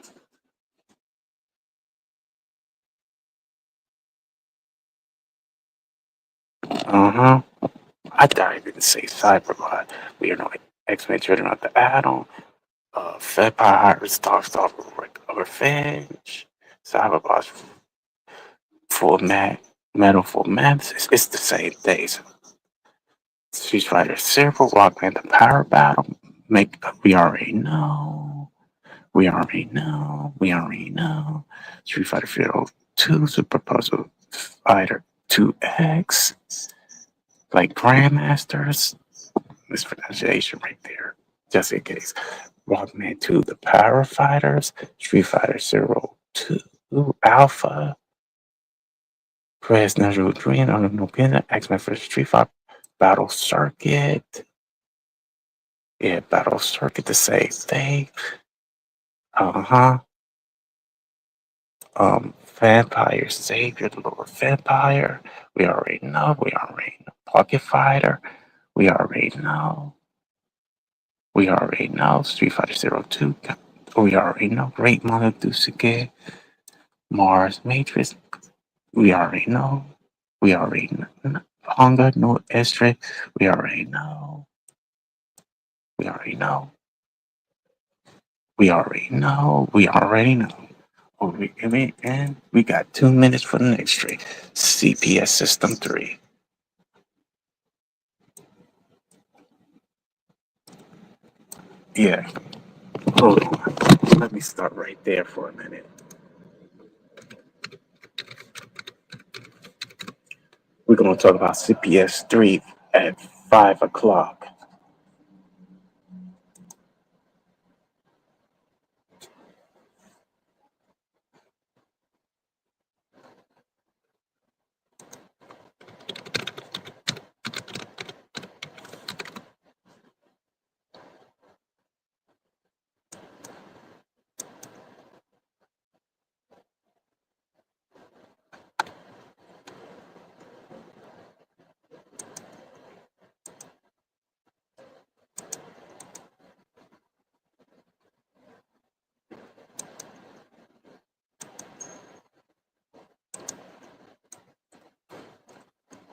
Uh-huh. I thought I didn't say Cyberbot. We are no X-Men trading out the add-on. Vampire Stalks off Revenge. Cyberbot's metal for maps. It's the same thing. Street Fighter Silver, Rockman, the Power Battle. We already know. We already know. We already know. Street Fighter Field 2, Super Puzzle Fighter 2X. Like Grandmasters. Mispronunciation right there. Just in case. Rockman 2, the Power Fighters. Street Fighter Zero 2 Alpha. Press Natural Green on the Nopina. X-Men for Street Fighter Battle Circuit. Yeah, Battle Circuit, the same thing. Uh-huh. Vampire Savior, the Lord Vampire. We already know. We already know. Pocket Fighter. We already know. We already know. Street Fighter Zero 2. We already know. Great Monodusuke. Mars Matrix. We already know. We already know. Honga no Estre. We already know. We already know. We already know. We already know. And we got 2 minutes for the next stream. CPS System 3. Yeah. Hold on. Let me start right there for a minute. We're going to talk about CPS 3 at 5 o'clock.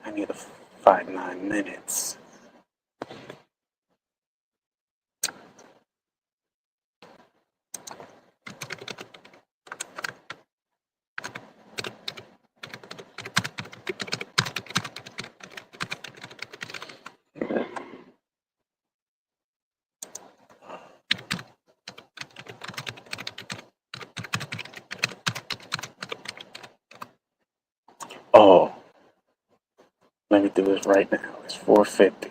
I need 9 minutes. Oh, let me do this right now. It's 4:50.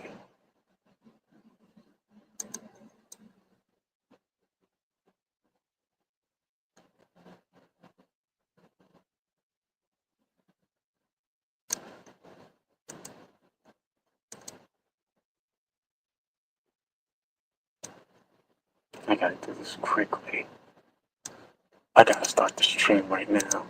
I gotta do this quickly. I gotta start the stream right now.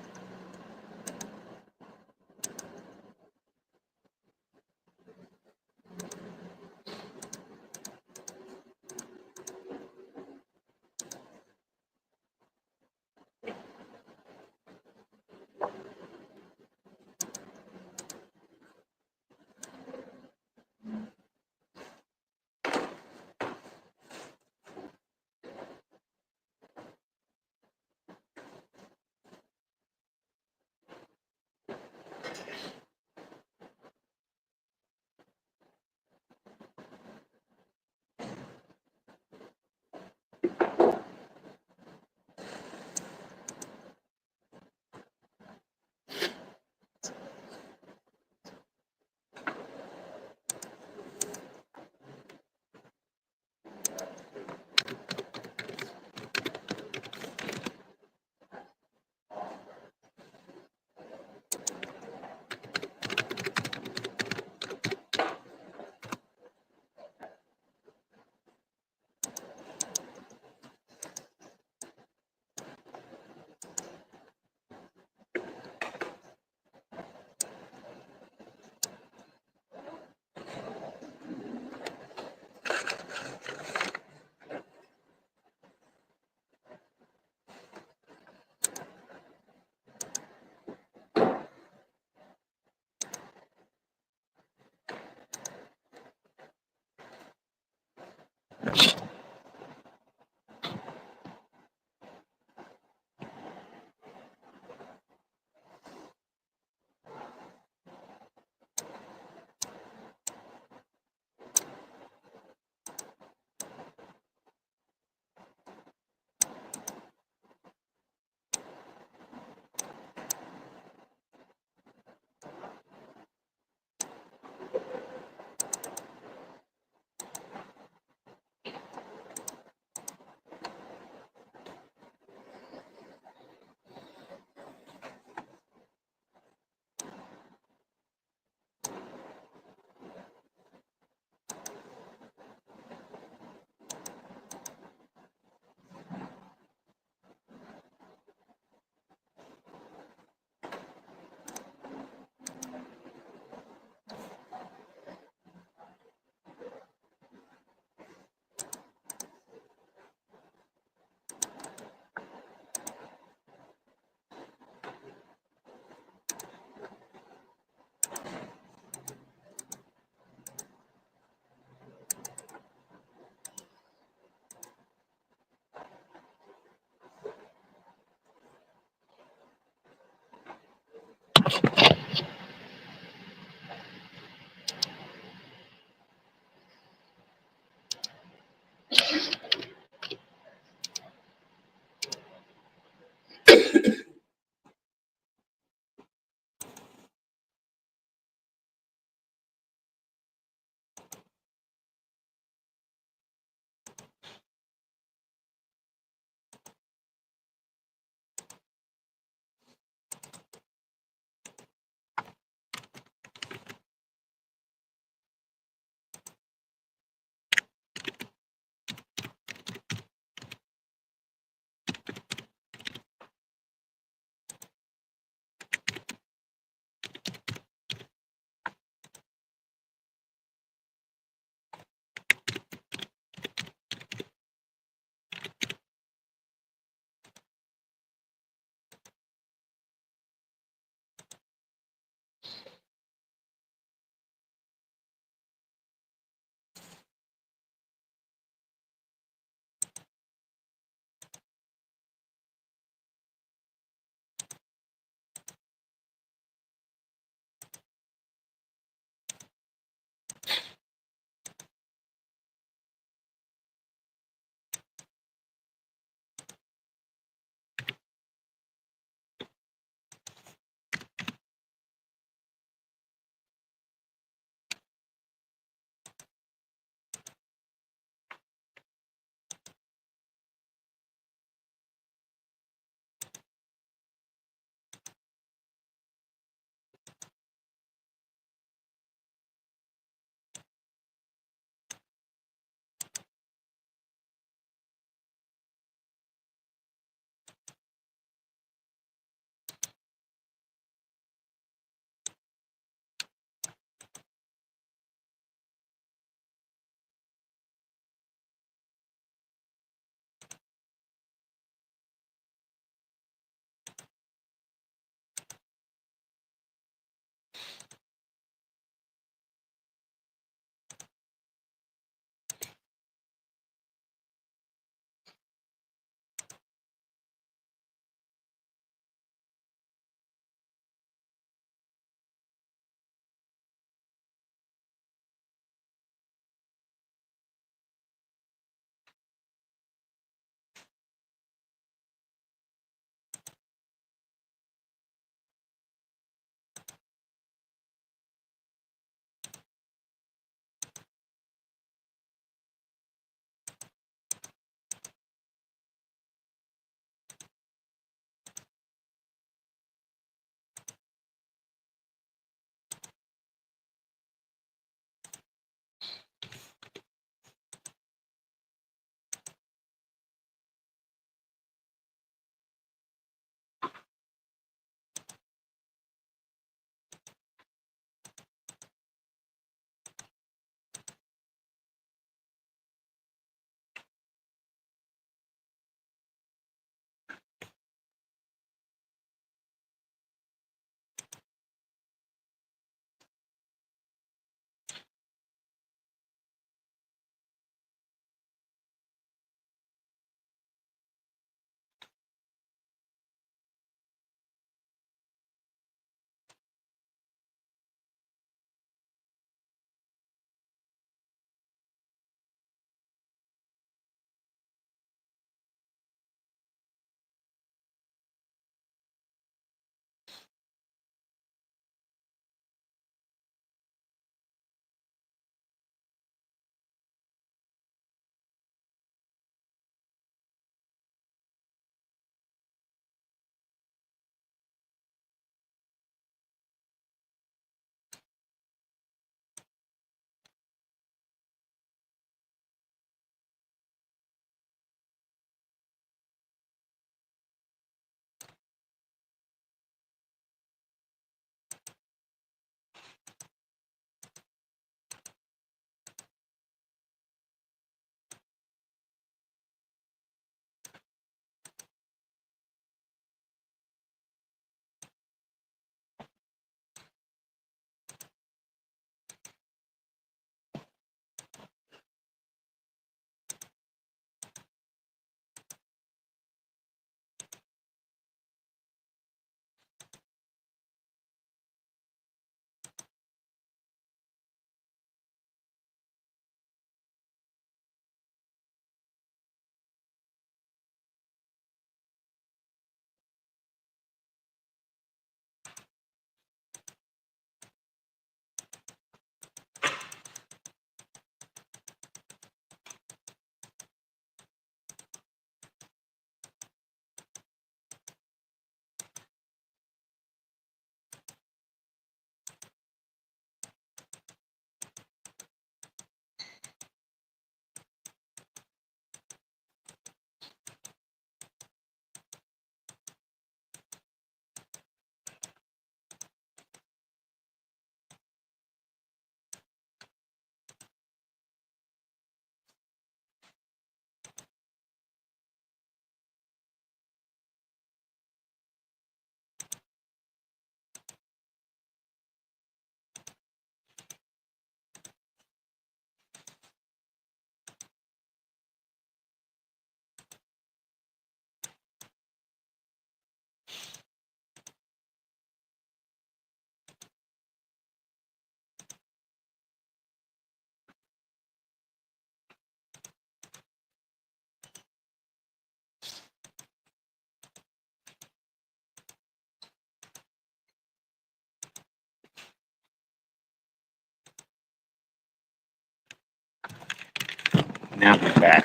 Now we're back.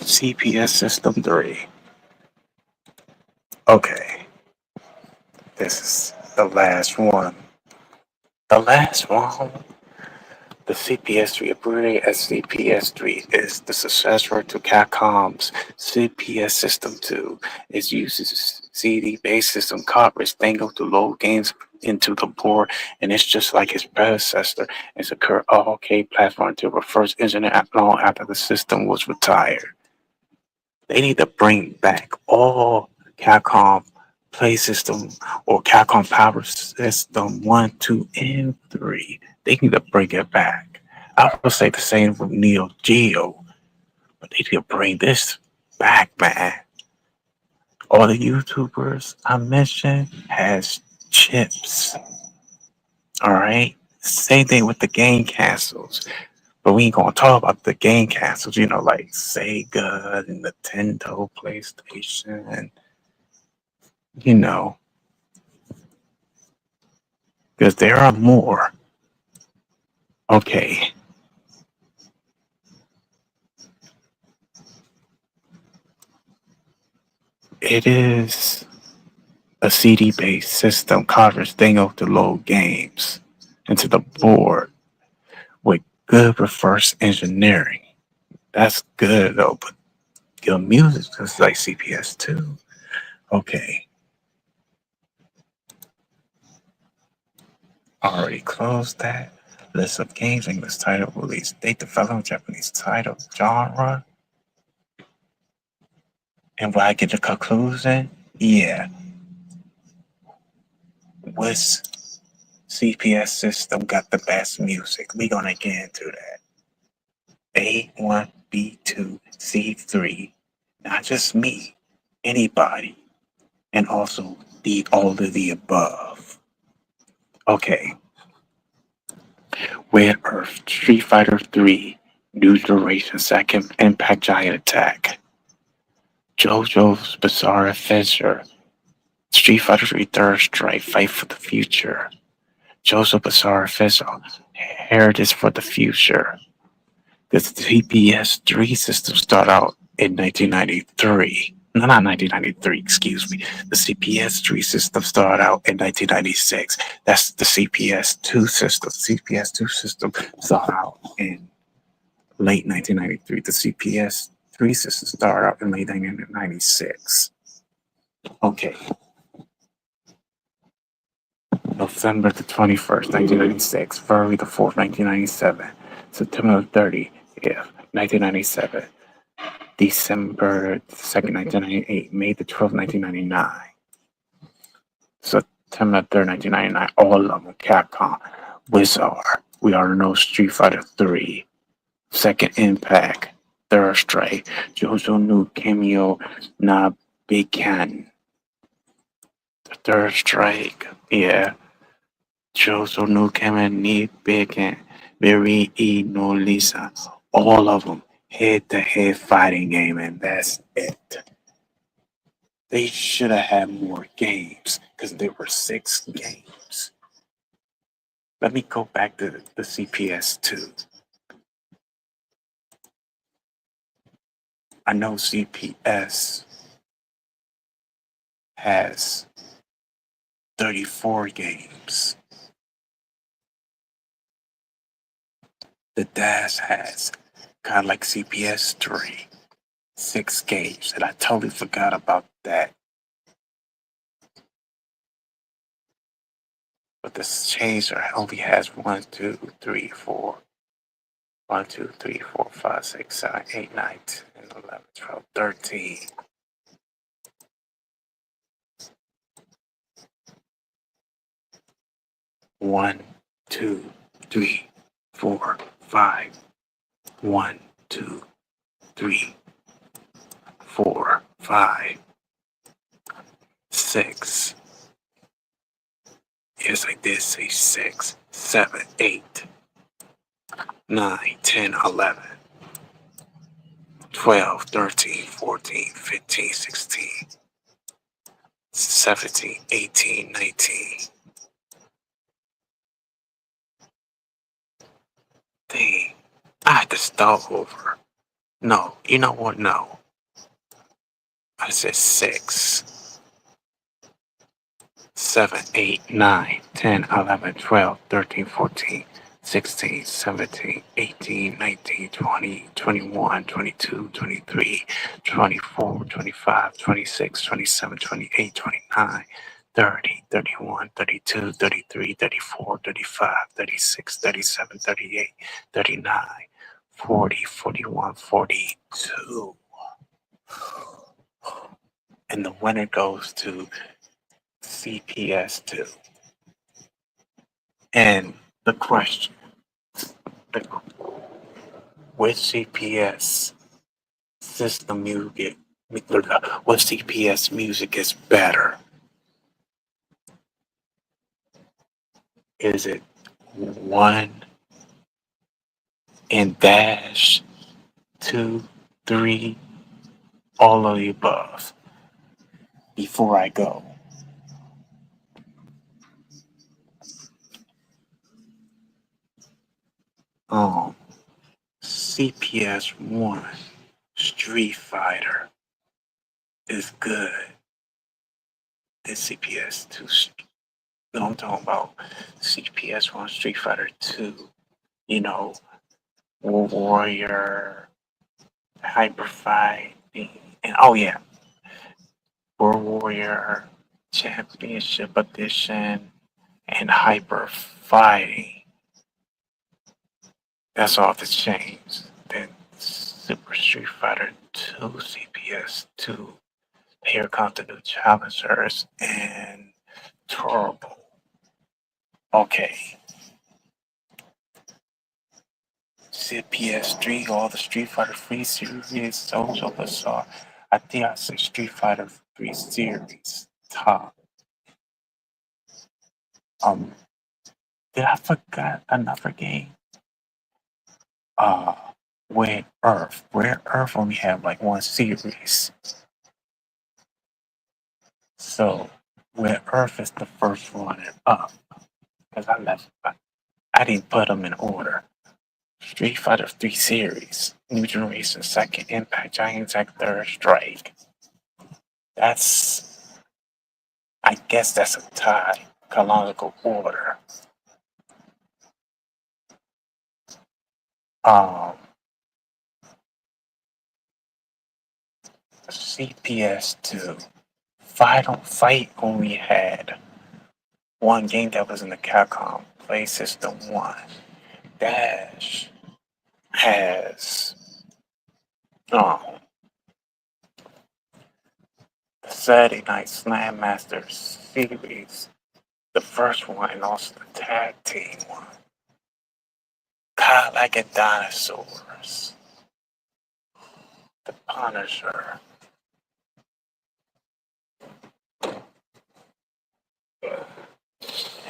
CPS System 3. Okay. This is the last one. The last one. The CPS3, abbreviated as CPS3, is the successor to Capcom's CPS System 2. It uses CD-based system coverage dangle to load games into the board, and it's just like its predecessor. It's a current arcade platform until the first internet long after the system was retired. They need to bring back all Capcom Play System or Capcom Power System 1, 2, and 3. They need to bring it back. I would say the same with Neo Geo, but they need to bring this back, man. All the YouTubers I mentioned has chips. Alright? Same thing with the game consoles. But we ain't gonna talk about the game consoles, like Sega and Nintendo, PlayStation, and because there are more. Okay. It is a CD-based system covers dangle to load games into the board with good reverse engineering. That's good though, but your music is like CPS2. Okay. Already closed that. List of games, English title, release date, development, Japanese title, genre. And when I get the conclusion, yeah. Which CPS system got the best music? We gonna get into that. A1, B2, C3. Not just me, anybody. And also all of the above. Okay. Red Earth, Street Fighter 3, New Generation Second Impact Giant Attack. JoJo's Bizarre Adventure, Street Fighter 3 Third Strike, Fight for the Future. JoJo's Bizarre Adventure, Heritage for the Future. The CPS 3 system started out in 1993. No, not 1993, excuse me. The CPS 3 system started out in 1996. That's the CPS 2 system. CPS 2 system started out in late 1993. The CPS 3 system started out in late 1996. Okay. November the 21st, 1996. February the 4th, 1997. September the 30th, 1997. December 2nd, 1998. May the 12th, 1999. September 3rd, 1999. All of them. Capcom. Wizard. We already know Street Fighter 3. Second Impact. Third Strike. JoJo no Cameo na Bikan. The Third Strike. Yeah. JoJo no Cameo ni Bikan. Very no Lisa. All of them. Head-to-head fighting game, and that's it. They should have had more games because there were 6 games. Let me go back to the CPS2. I know CPS has 34 games. The Dash has kind of like CPS3, 6 games, and I totally forgot about that. But the chaser only has 1, 2, 3, 4. 1, 2, 3, 4, 5, 6, 7, 8, 9, 10, 11, 12, 13. One, two, three, 4, 5. 1, 2, 3, 4, 5, 6. Yes, I did say 6, 7, 8, 9, 10, 11, 12, 13, 14, 15, 16, 17, 18, 19. Dang. I had to start over. No, you know what? No. I said 6, 7, 8, 9, 10, 11, 12, 13, 14, 16, 17, 18, 19, 20, 21, 22, 23, 24, 25, 26, 27, 28, 29, 30, 31, 32, 33, 34, 35, 36, 37, 38, 39, 40, 41, 42. And the winner goes to CPS2. And the question, the, which CPS system music, what CPS music is better? Is it 1 and dash, 2, 3, all of the above? Before I go, CPS 1 Street Fighter is good. This CPS 2, no, I'm talking about CPS 1 Street Fighter 2, you know, Warrior, Hyper Fighting, and oh yeah, World Warrior Championship Edition and Hyper Fighting. That's off the chains. Then Super Street Fighter 2 CPS 2. Here comes the new challengers and Turbo. Okay. CPS 3, all the Street Fighter 3 series, Social Bazaar. I think I said Street Fighter 3 series top. Did I forget another game? Where Earth only had like one series. So where Earth is the first one and up. Because I didn't put them in order. Street Fighter 3 series, New Generation second, Impact, Giant Attack third, Strike. I guess that's a tie, chronological order. CPS2. Fight only had one game that was in the Capcom Play System 1. Dash has the Saturday Night Slam Master series, the first one, and also the tag team one. Kind of like a dinosaurs. The Punisher.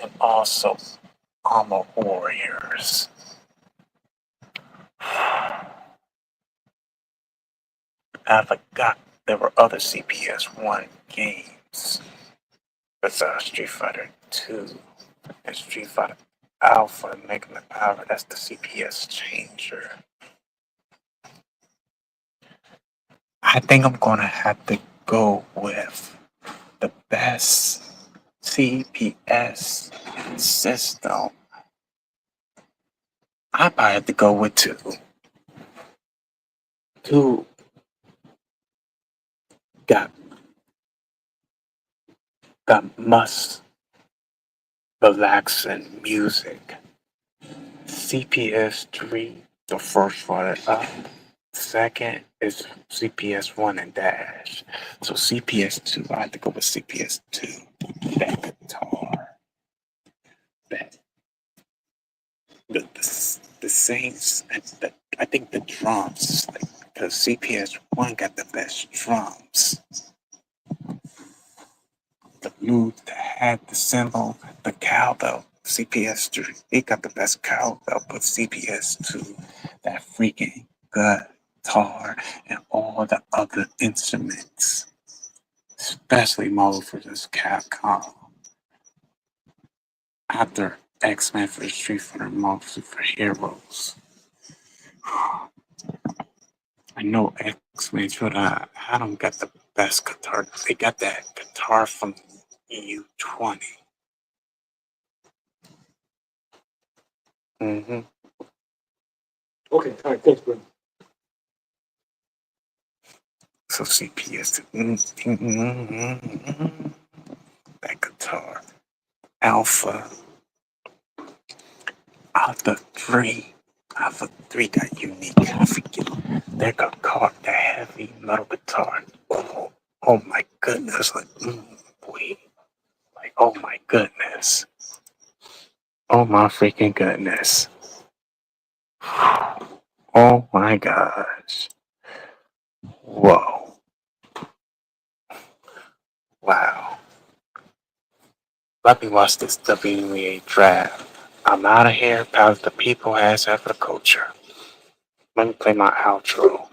And also Armor Warriors. I forgot there were other CPS 1 games besides Street Fighter 2 and Street Fighter Alpha and Mega Man Power. That's the CPS changer. I think I'm gonna have to go with the best CPS system. I probably have to go with 2. 2 got must relaxing music. CPS 3, the first one up. Second is CPS 1 and Dash. So CPS 2, I have to go with CPS 2. That guitar. That the Saints, I think the drums, because CPS 1 got the best drums. The blue, the hat, the cymbal, the cowbell. CPS 3, it got the best cowbell, but CPS 2, that freaking guitar and all the other instruments, especially Marvel vs. Capcom. After X-Men for the Street Fighter Marvel Superheroes. I know X-Men should Adam got the best guitar. They got that guitar from EU20. Mm-hmm. Okay, all right, thanks, bro. So CPS, that guitar, Alpha, Alpha 3 got unique. I forget. Their guitar, the heavy metal guitar. Oh my goodness. Like, boy. Like, oh my goodness. Oh my freaking goodness. Oh my gosh. Whoa. Wow. Let me watch this WNBA draft. I'm out of here. Power to the people, ass after the culture. Let me play my outro.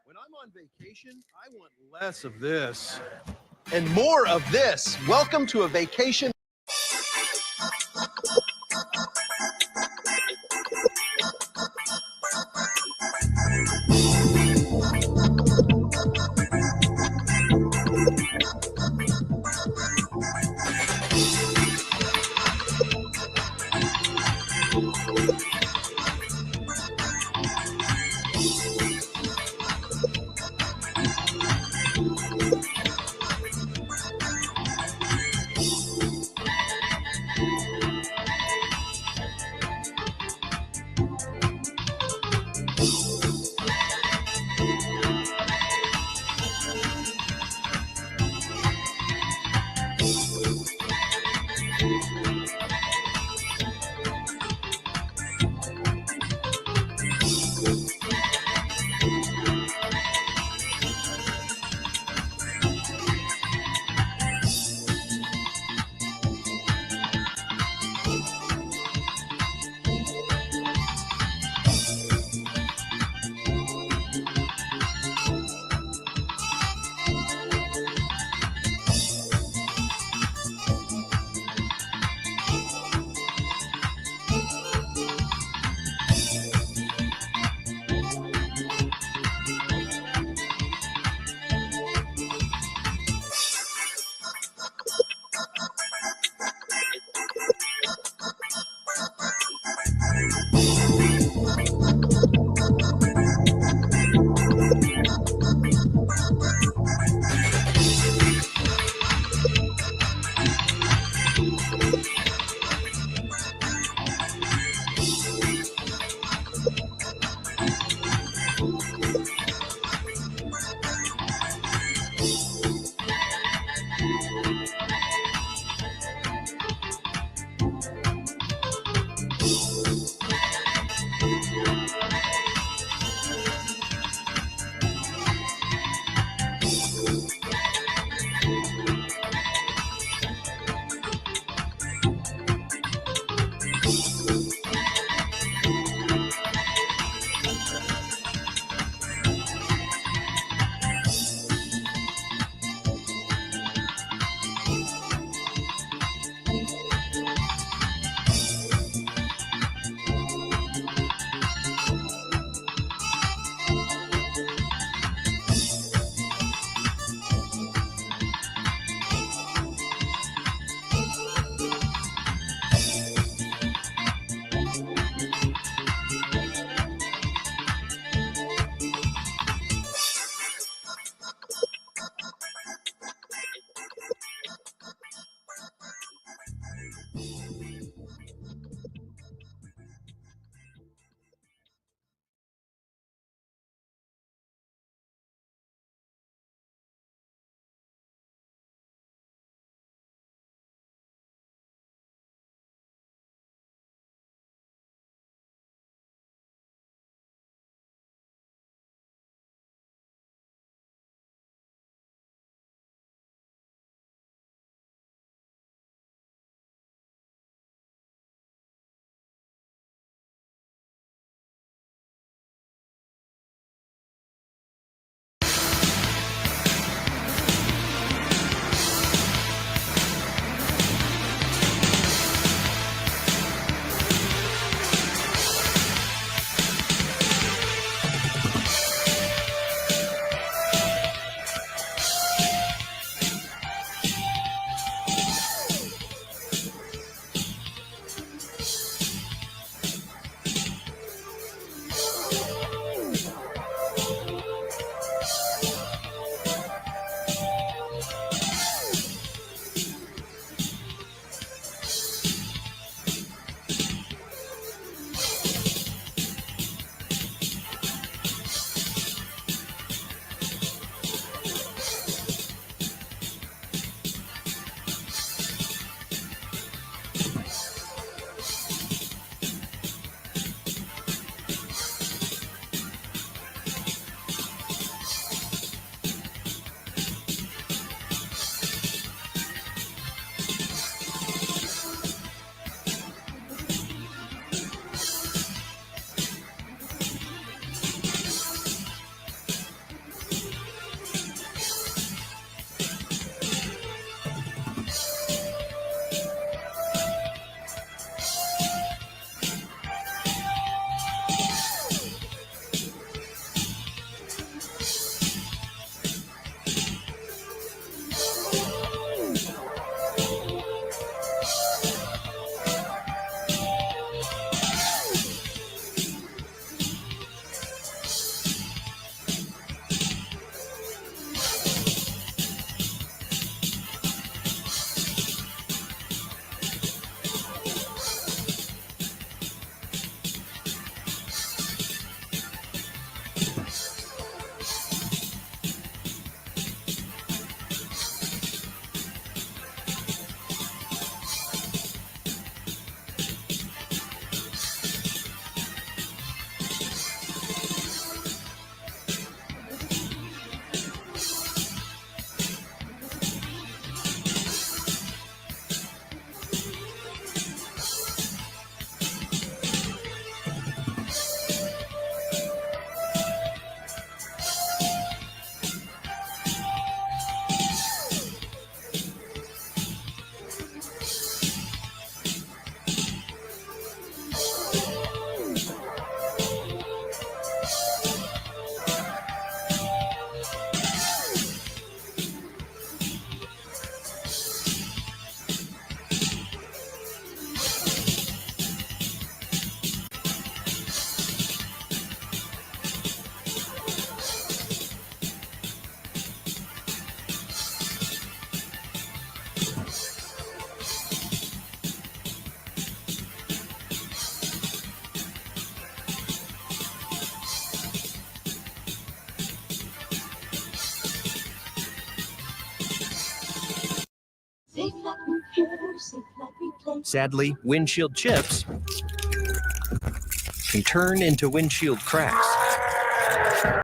When I'm on vacation, I want less of this and more of this. Welcome to a vacation. Sadly, windshield chips can turn into windshield cracks.